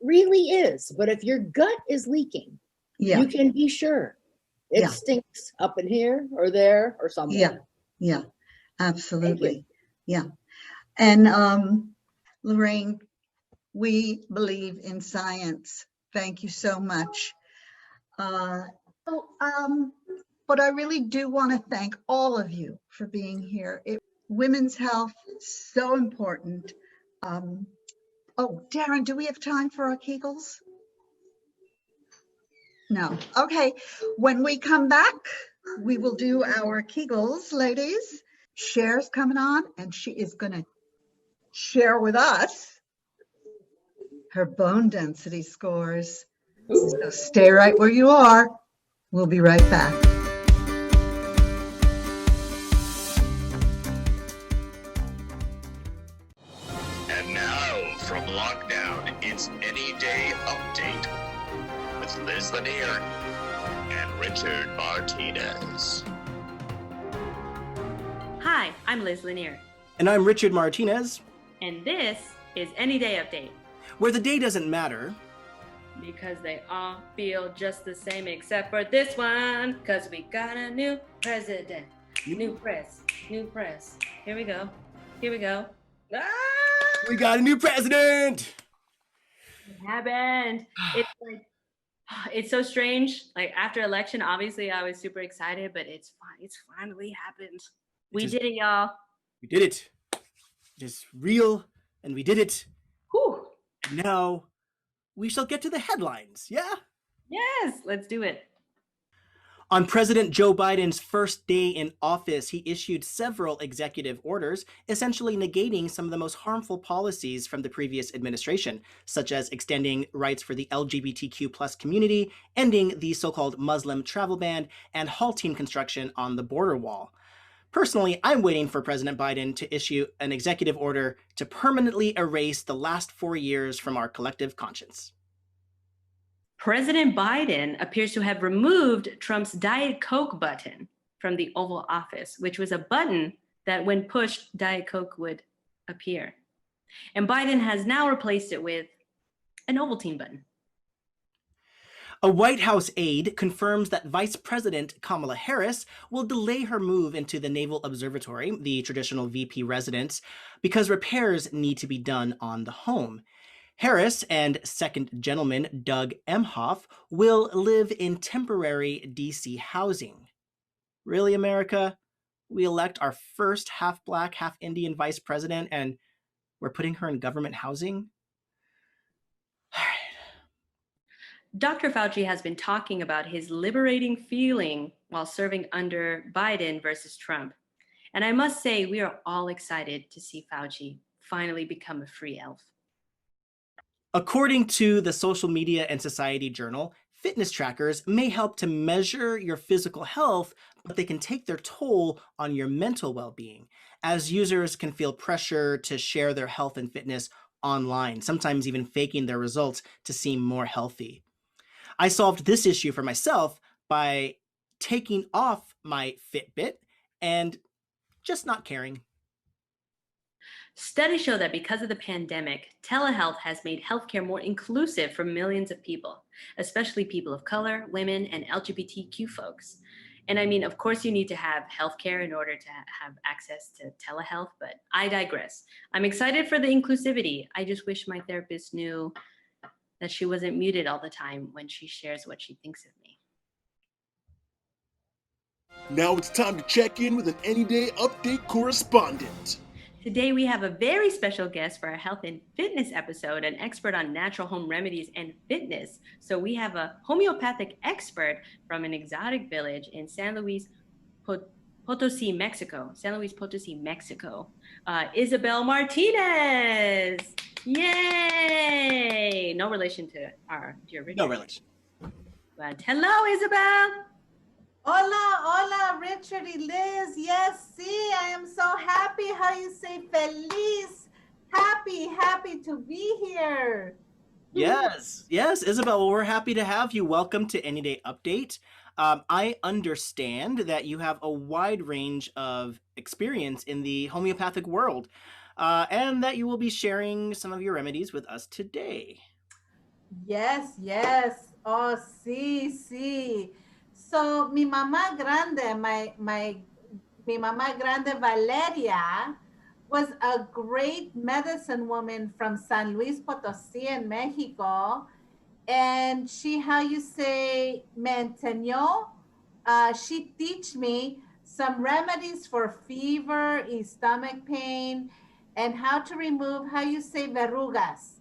really is, but if your gut is leaking, you can be sure it stinks up in here or there or somewhere. Yeah, absolutely. Yeah. And Lorraine, we believe in science. Thank you so much. But I really do want to thank all of you for being here. Women's health is so important. Oh, Darren, do we have time for our Kegels? No. Okay. When we come back, we will do our Kegels, ladies. Cher's coming on, and she is going to share with us her bone density scores. So stay right where you are. We'll be right back. And now from lockdown, it's Any Day Update with Liz Lanier and Richard Martinez. Hi, I'm Liz Lanier. And I'm Richard Martinez. And this is Any Day Update, where the day doesn't matter, because they all feel just the same except for this one, because we got a new president. New press. Here we go. Ah! We got a new president. It happened. It's like, it's so strange. Like after election, obviously I was super excited, but it's finally happened. We did it, y'all. We did it. It is real, and we did it. Whew. Now we shall get to the headlines, yeah? Yes, let's do it. On President Joe Biden's first day in office, he issued several executive orders, essentially negating some of the most harmful policies from the previous administration, such as extending rights for the LGBTQ+ community, ending the so-called Muslim travel ban, and halting construction on the border wall. Personally, I'm waiting for President Biden to issue an executive order to permanently erase the last 4 years from our collective conscience. President Biden appears to have removed Trump's Diet Coke button from the Oval Office, which was a button that when pushed, Diet Coke would appear. And Biden has now replaced it with an Ovaltine button. A White House aide confirms that Vice President Kamala Harris will delay her move into the Naval Observatory, the traditional VP residence, because repairs need to be done on the home. Harris and second gentleman Doug Emhoff will live in temporary DC housing. Really, America? We elect our first half-Black, half-Indian vice president and we're putting her in government housing? Dr. Fauci has been talking about his liberating feeling while serving under Biden versus Trump. And I must say, we are all excited to see Fauci finally become a free elf. According to the Social Media and Society Journal, fitness trackers may help to measure your physical health, but they can take their toll on your mental well-being, as users can feel pressure to share their health and fitness online, sometimes even faking their results to seem more healthy. I solved this issue for myself by taking off my Fitbit and just not caring. Studies show that because of the pandemic, telehealth has made healthcare more inclusive for millions of people, especially people of color, women, and LGBTQ folks. And I mean, of course, you need to have healthcare in order to have access to telehealth, but I digress. I'm excited for the inclusivity. I just wish my therapist knew that she wasn't muted all the time when she shares what she thinks of me. Now it's time to check in with an Any Day Update correspondent. Today, we have a very special guest for our health and fitness episode, an expert on natural home remedies and fitness. So we have a homeopathic expert from an exotic village in San Luis Potosí, Mexico. San Luis Potosí, Mexico. Isabel Martinez. Yay! No relation to our dear Richard. No relation. But hello, Isabel. Hola, hola, Richard y Liz. Yes, see, I am so happy. How you say feliz? Happy to be here. Yes, Isabel, well, we're happy to have you. Welcome to Any Day Update. I understand that you have a wide range of experience in the homeopathic world, and that you will be sharing some of your remedies with us today. Yes. Oh, sí. So, mi mamá grande, mi mamá grande Valeria was a great medicine woman from San Luis Potosí in Mexico. And she, how you say, me enseñó, she teach me some remedies for fever and stomach pain and how to remove, how you say, verrugas,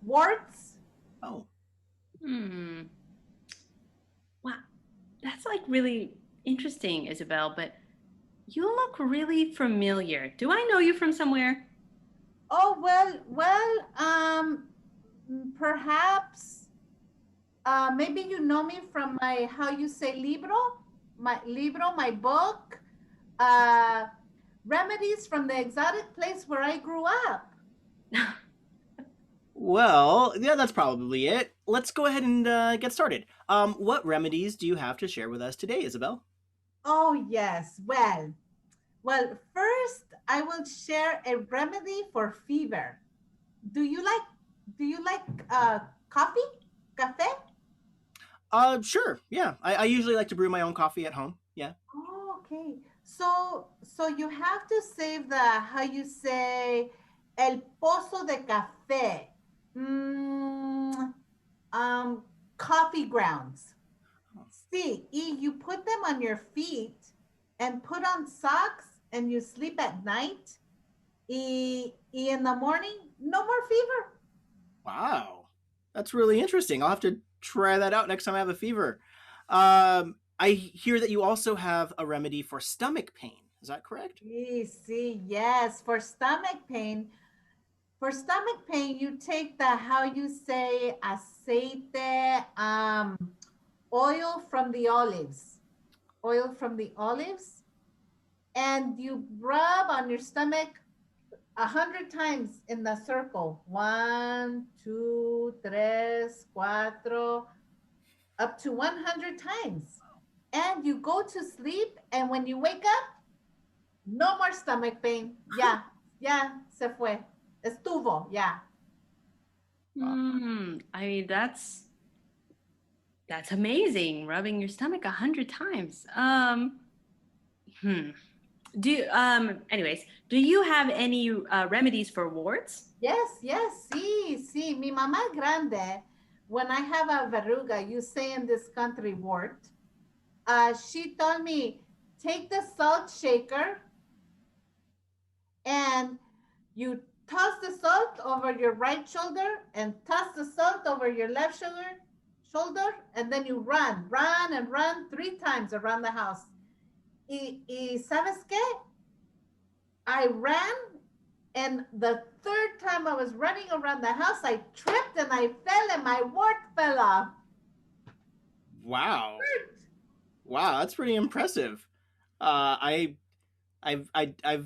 warts. Oh. Wow, that's like really interesting, Isabel, but you look really familiar. Do I know you from somewhere? Oh, well, perhaps, maybe you know me from my, how you say, my book, Remedies from the Exotic Place Where I Grew Up. Well, yeah, that's probably it. Let's go ahead and get started. What remedies do you have to share with us today, Isabel? Oh, yes. Well, first I will share a remedy for fever. Do you like coffee? Cafe? Sure. Yeah. I usually like to brew my own coffee at home. Yeah. Oh, okay. So you have to save the, how you say, el pozo de café. Coffee grounds. See, you put them on your feet and put on socks and you sleep at night. Y in the morning, no more fever. Wow. That's really interesting. I'll have to try that out next time I have a fever. I hear that you also have a remedy for stomach pain. Is that correct? Yes. For stomach pain, you take the, how you say, aceite, oil from the olives, and you rub on your stomach 100 times in the circle. 1, 2, 3, 4, up to 100 times. And you go to sleep, and when you wake up, no more stomach pain. Ya, se fue. Estuvo, yeah. I mean, that's amazing. Rubbing your stomach 100 times. Anyways, do you have any remedies for warts? Yes. Sí. Mi mamá grande, when I have a verruga, you say in this country wart, she told me, take the salt shaker and you toss the salt over your right shoulder and toss the salt over your left shoulder, and then you run and run 3 times around the house. Y sabes qué? I ran, and the 3rd time I was running around the house, I tripped and I fell and my wart fell off. Wow. Wow, that's pretty impressive. I've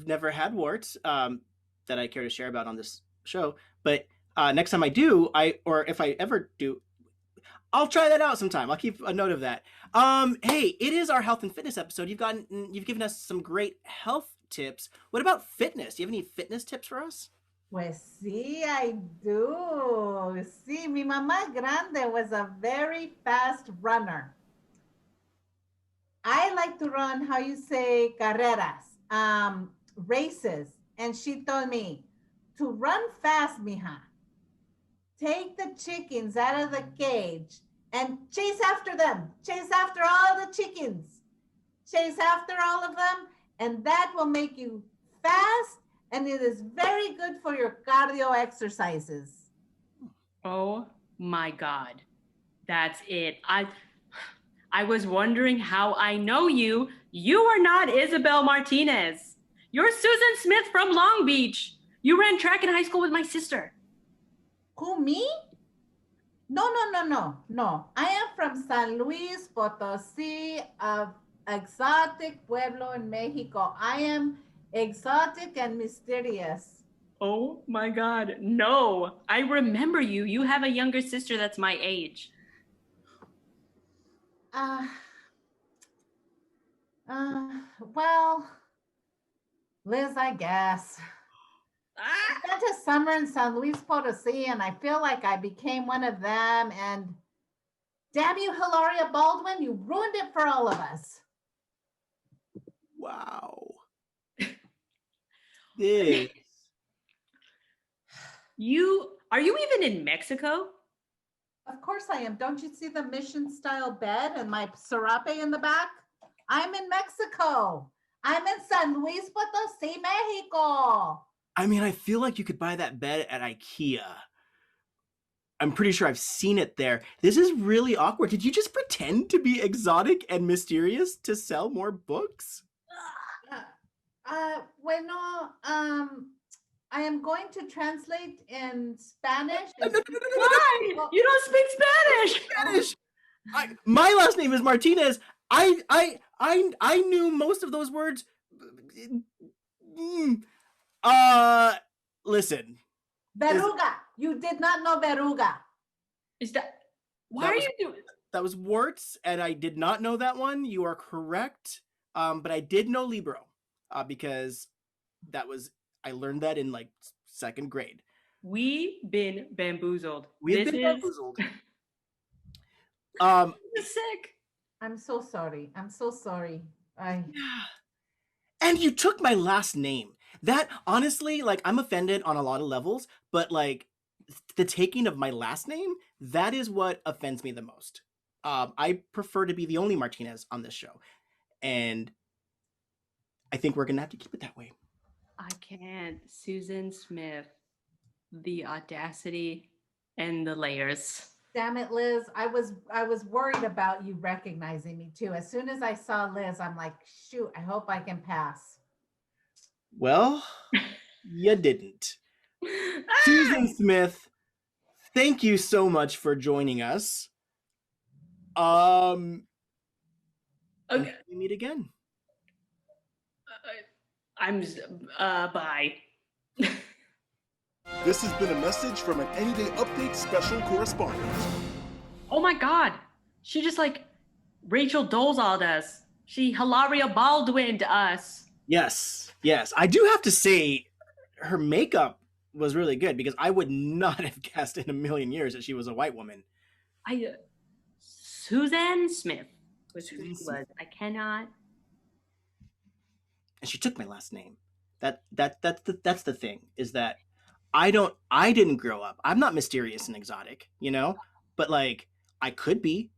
never had warts that I care to share about on this show, but next time I do, or if I ever do, I'll try that out sometime. I'll keep a note of that. Hey, it is our health and fitness episode. You've given us some great health tips. What about fitness? Do you have any fitness tips for us? Pues sí, I do. Sí, mi mamá grande was a very fast runner. I like to run, how you say, carreras, races. And she told me to run fast, mija. Take the chickens out of the cage and chase after them. Chase after all the chickens. Chase after all of them. And that will make you fast. And it is very good for your cardio exercises. Oh my God. That's it. I was wondering how I know you. You are not Isabel Martinez. You're Susan Smith from Long Beach. You ran track in high school with my sister. Who, me? No. I am from San Luis Potosí, of exotic pueblo in Mexico. I am exotic and mysterious. Oh my God, no. I remember you. You have a younger sister that's my age. Well, Liz, I guess. I spent a summer in San Luis Potosí, and I feel like I became one of them. And damn you, Hilaria Baldwin, you ruined it for all of us. Wow. This. Are you even in Mexico? Of course I am. Don't you see the mission style bed and my serape in the back? I'm in Mexico. I'm in San Luis Potosí, Mexico. I mean, I feel like you could buy that bed at IKEA. I'm pretty sure I've seen it there. This is really awkward. Did you just pretend to be exotic and mysterious to sell more books? Bueno, I am going to translate in Spanish. Why? You don't speak Spanish. My last name is Martinez. I knew most of those words. Listen. Verruga. You did not know verruga. Is that why are you doing? That was warts, and I did not know that one. You are correct. But I did know Libro, because I learned that in like 2nd grade. We've been bamboozled. Bamboozled. Sick. I'm so sorry. And you took my last name. That, honestly, like, I'm offended on a lot of levels, but like the taking of my last name, that is what offends me the most. I prefer to be the only Martinez on this show. And I think we're gonna have to keep it that way. I can't. Susan Smith, the audacity and the layers. Damn it, Liz. I was worried about you recognizing me too. As soon as I saw Liz, I'm like, shoot, I hope I can pass. Well, you didn't. Susan Smith, thank you so much for joining us. Okay. We meet again. Bye. This has been a message from an Any Day Update special correspondent. Oh my God. She just like Rachel Dolezal us. She Hilaria Baldwin'd us. Yes. I do have to say her makeup was really good, because I would not have guessed in a million years that she was a white woman. Susan Smith was who she was. I cannot. And she took my last name. That's the thing, is that I didn't grow up. I'm not mysterious and exotic, but like I could be.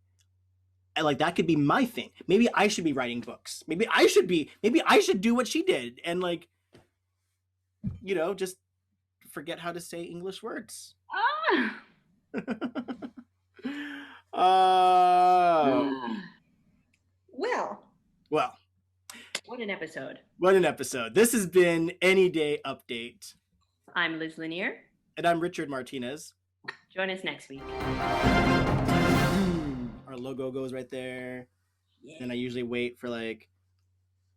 And like that could be my thing. Maybe I should be writing books. Maybe I should do what she did and like, just forget how to say English words. Ah. Well, What an episode. what an episode. This has been Any Day Update. I'm Liz Lanier. And I'm Richard Martinez. Join us next week. Our logo goes right there. Yeah. And I usually wait for like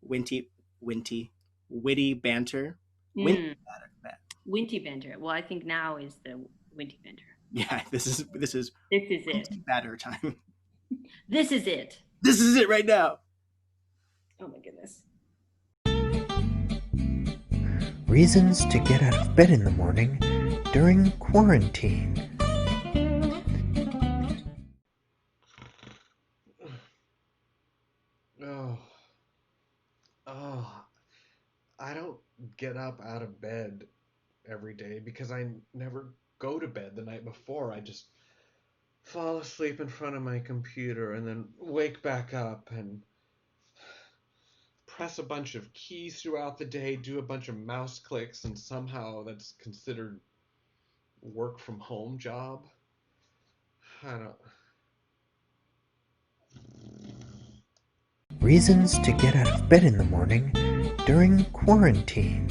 witty banter. Winty banter. Well, I think now is the winty banter. Yeah, this is it. Batter time. This is it. This is it right now. Oh my goodness. Reasons to get out of bed in the morning during quarantine. I don't get up out of bed every day because I never go to bed the night before. I just fall asleep in front of my computer and then wake back up and press a bunch of keys throughout the day, do a bunch of mouse clicks, and somehow that's considered work from home job. I don't... Reasons to get out of bed in the morning during quarantine.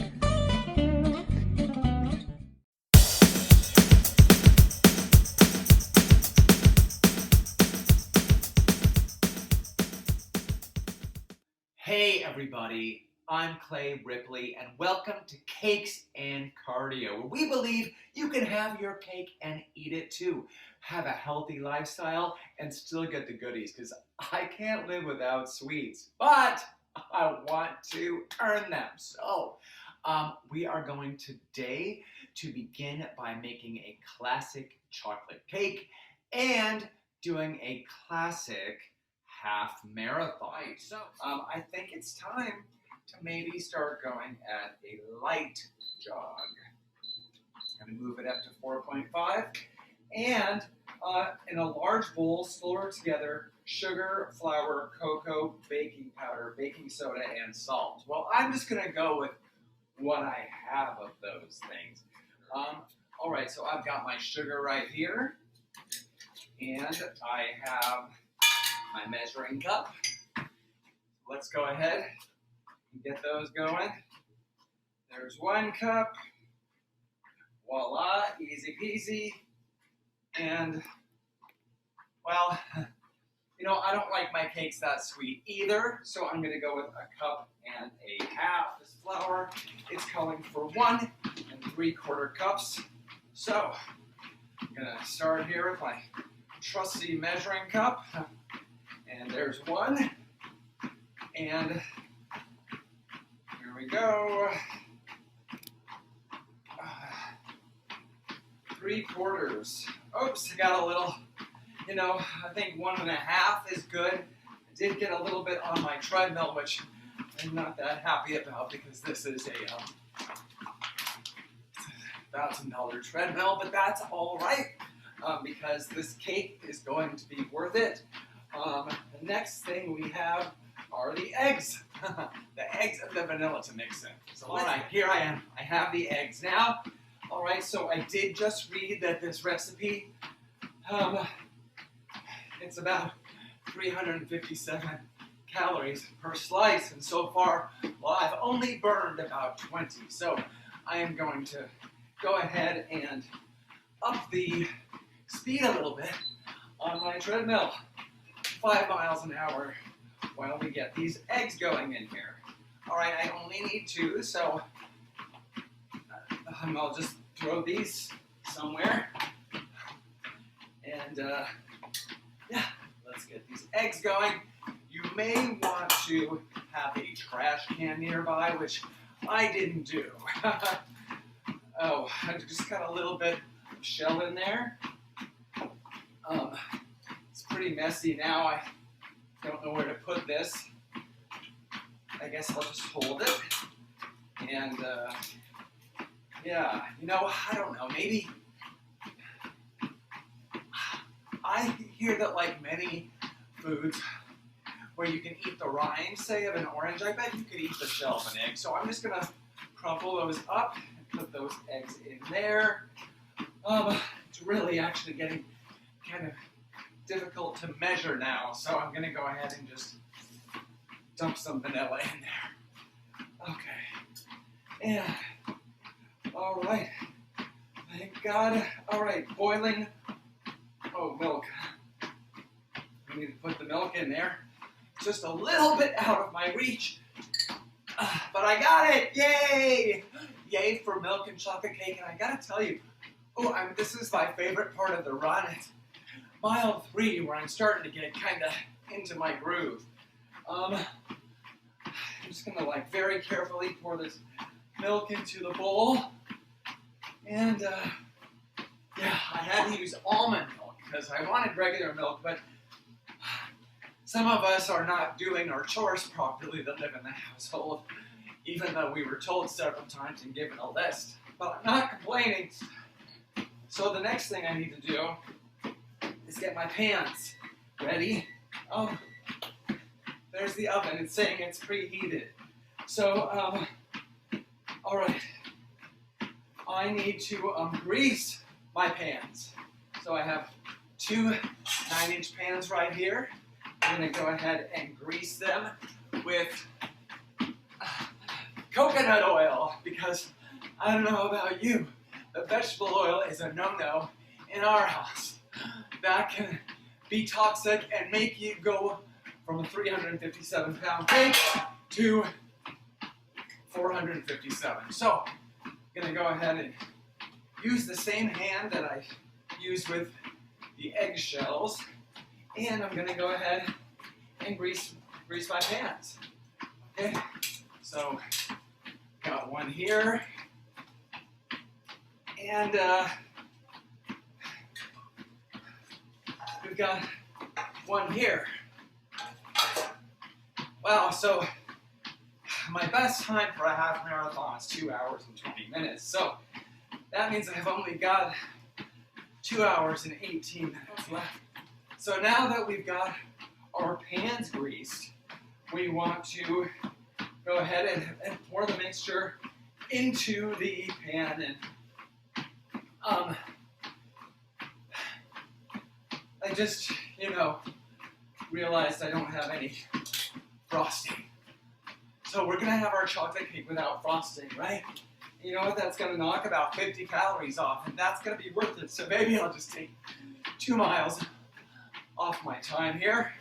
Hey everybody, I'm Clay Ripley and welcome to Cakes and Cardio, where we believe you can have your cake and eat it too. Have a healthy lifestyle and still get the goodies, because I can't live without sweets, but I want to earn them. So we are going today to begin by making a classic chocolate cake and doing a classic half marathon. So I think it's time to maybe start going at a light jog. I'm going to move it up to 4.5. And in a large bowl, stir together sugar, flour, cocoa, baking powder, baking soda, and salt. Well, I'm just going to go with what I have of those things. All right, so I've got my sugar right here. And I have my measuring cup. Let's go ahead and get those going. There's 1 cup. Voila, easy peasy. And, well, you know, I don't like my cakes that sweet either, so I'm going to go with 1.5 cups. This flour is calling for 1 3/4 cups. So, I'm going to start here with my trusty measuring cup. And there's 1. And here we go. 3/4. Oops, I got a little, you know, I think 1.5 is good. I did get a little bit on my treadmill, which I'm not that happy about because this is a $1,000 treadmill, but that's all right because this cake is going to be worth it. The next thing we have are the eggs. The eggs and the vanilla to mix in. So all right, here I am. I have the eggs now. All right, so I did just read that this recipe, it's about 357 calories per slice, and so far, well, I've only burned about 20. So I am going to go ahead and up the speed a little bit on my treadmill. 5 miles an hour while we get these eggs going in here. All right, I only need 2, so I'll just throw these somewhere. And yeah, let's get these eggs going. You may want to have a trash can nearby, which I didn't do. Oh, I just got a little bit of shell in there. It's pretty messy now. I don't know where to put this. I guess I'll just hold it. And yeah, you know, I don't know, maybe I hear that like many foods where you can eat the rind, say, of an orange, I bet you could eat the shell of an egg. So I'm just gonna crumple those up and put those eggs in there. It's really actually getting kind of difficult to measure now, so I'm gonna go ahead and just dump some vanilla in there. Okay, and all right, thank God. All right, boiling, milk. I need to put the milk in there. Just a little bit out of my reach, but I got it, yay! Yay for milk and chocolate cake, and I gotta tell you, this is my favorite part of the run. It's mile 3 where I'm starting to get kind of into my groove. I'm just gonna very carefully pour this milk into the bowl. And I had to use almond milk because I wanted regular milk, but some of us are not doing our chores properly that live in the household, even though we were told several times and given a list. But I'm not complaining. So the next thing I need to do is get my pans ready. There's the oven. It's saying it's preheated. So, all right. I need to grease my pans. So I have 2 9-inch pans right here. I'm going to go ahead and grease them with coconut oil because I don't know about you, but vegetable oil is a no-no in our house. That can be toxic and make you go from a 357-pound cake to 457. So I'm going to go ahead and use the same hand that I used with the eggshells, and I'm going to go ahead and grease my pans. Okay, so got one here, and we've got one here. Wow, so my best time for a half marathon is 2 hours and 20 minutes. So that means I've only got 2 hours and 18 minutes left. So now that we've got our pans greased, we want to go ahead and pour the mixture into the pan. And I just, realized I don't have any frosting. So we're gonna have our chocolate cake without frosting, right? You know what, that's gonna knock about 50 calories off, and that's gonna be worth it. So maybe I'll just take 2 miles off my time here.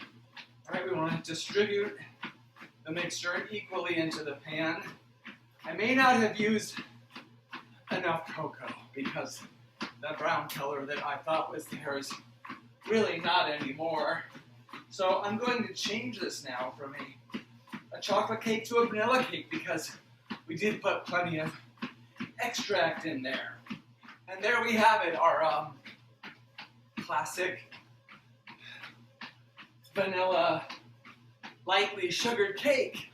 All right, we wanna distribute the mixture equally into the pan. I may not have used enough cocoa because the brown color that I thought was there is really not anymore. So I'm going to change this now from a chocolate cake to a vanilla cake because we did put plenty of extract in there. And there we have it, our classic vanilla lightly sugared cake.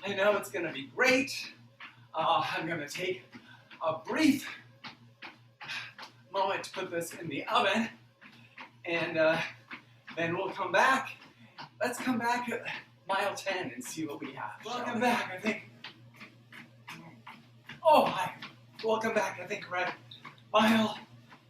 I know it's gonna be great. I'm gonna take a brief moment to put this in the oven, and then we'll come back. Let's come back at mile 10 and see what we have. Welcome back, I think. Oh, hi. Welcome back, I think we're at mile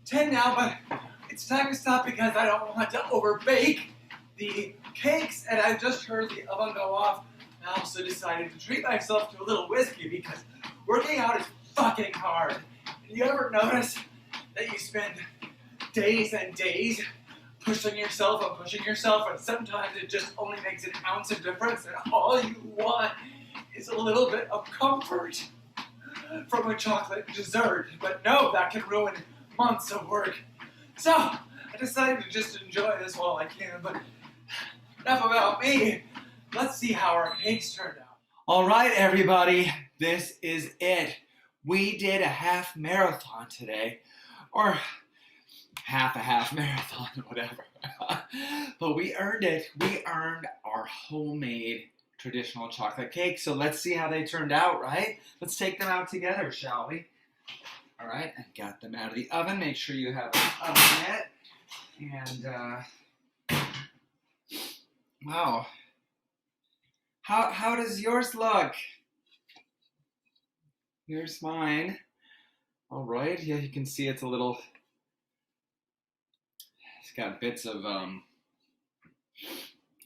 10 now, but it's time to stop because I don't want to overbake the cakes, and I just heard the oven go off. I also decided to treat myself to a little whiskey because working out is fucking hard. You ever notice that you spend days and days pushing yourself and sometimes it just only makes an ounce of difference, and all you want is a little bit of comfort from a chocolate dessert. But no, that can ruin months of work. So I decided to just enjoy this while I can, but enough about me. Let's see how our cakes turned out. All right, everybody, this is it. We did a half marathon today, or half a half marathon, whatever. But we earned it. We earned our homemade traditional chocolate cake. So let's see how they turned out, right? Let's take them out together, shall we? All right, I got them out of the oven. Make sure you have an oven mitt. And wow. How does yours look? Here's mine. All right, yeah, you can see it's a little, it's got bits of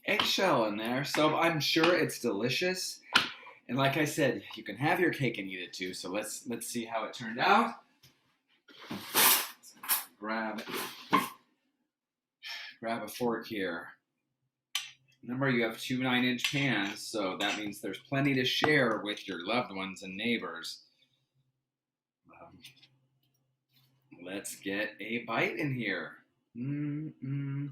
eggshell in there, so I'm sure it's delicious. And like I said, you can have your cake and eat it too. So let's see how it turned out. Grab a fork here. Remember, you have 2 9-inch pans, so that means there's plenty to share with your loved ones and neighbors. Let's get a bite in here. Mm-mm.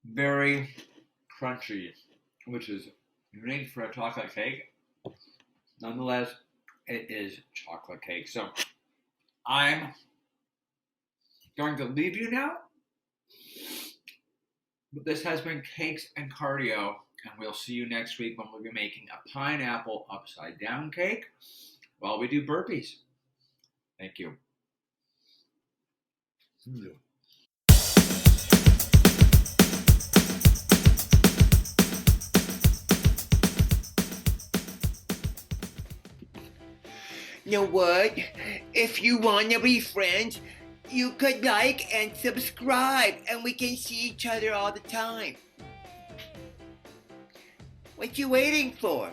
Very crunchy, which is unique for a chocolate cake. Nonetheless, it is chocolate cake. So I'm going to leave you now. But this has been Cakes and Cardio, and we'll see you next week when we'll be making a pineapple upside down cake while we do burpees. Thank you. You know what? If you want to be friends, you could like and subscribe, and we can see each other all the time. What you waiting for?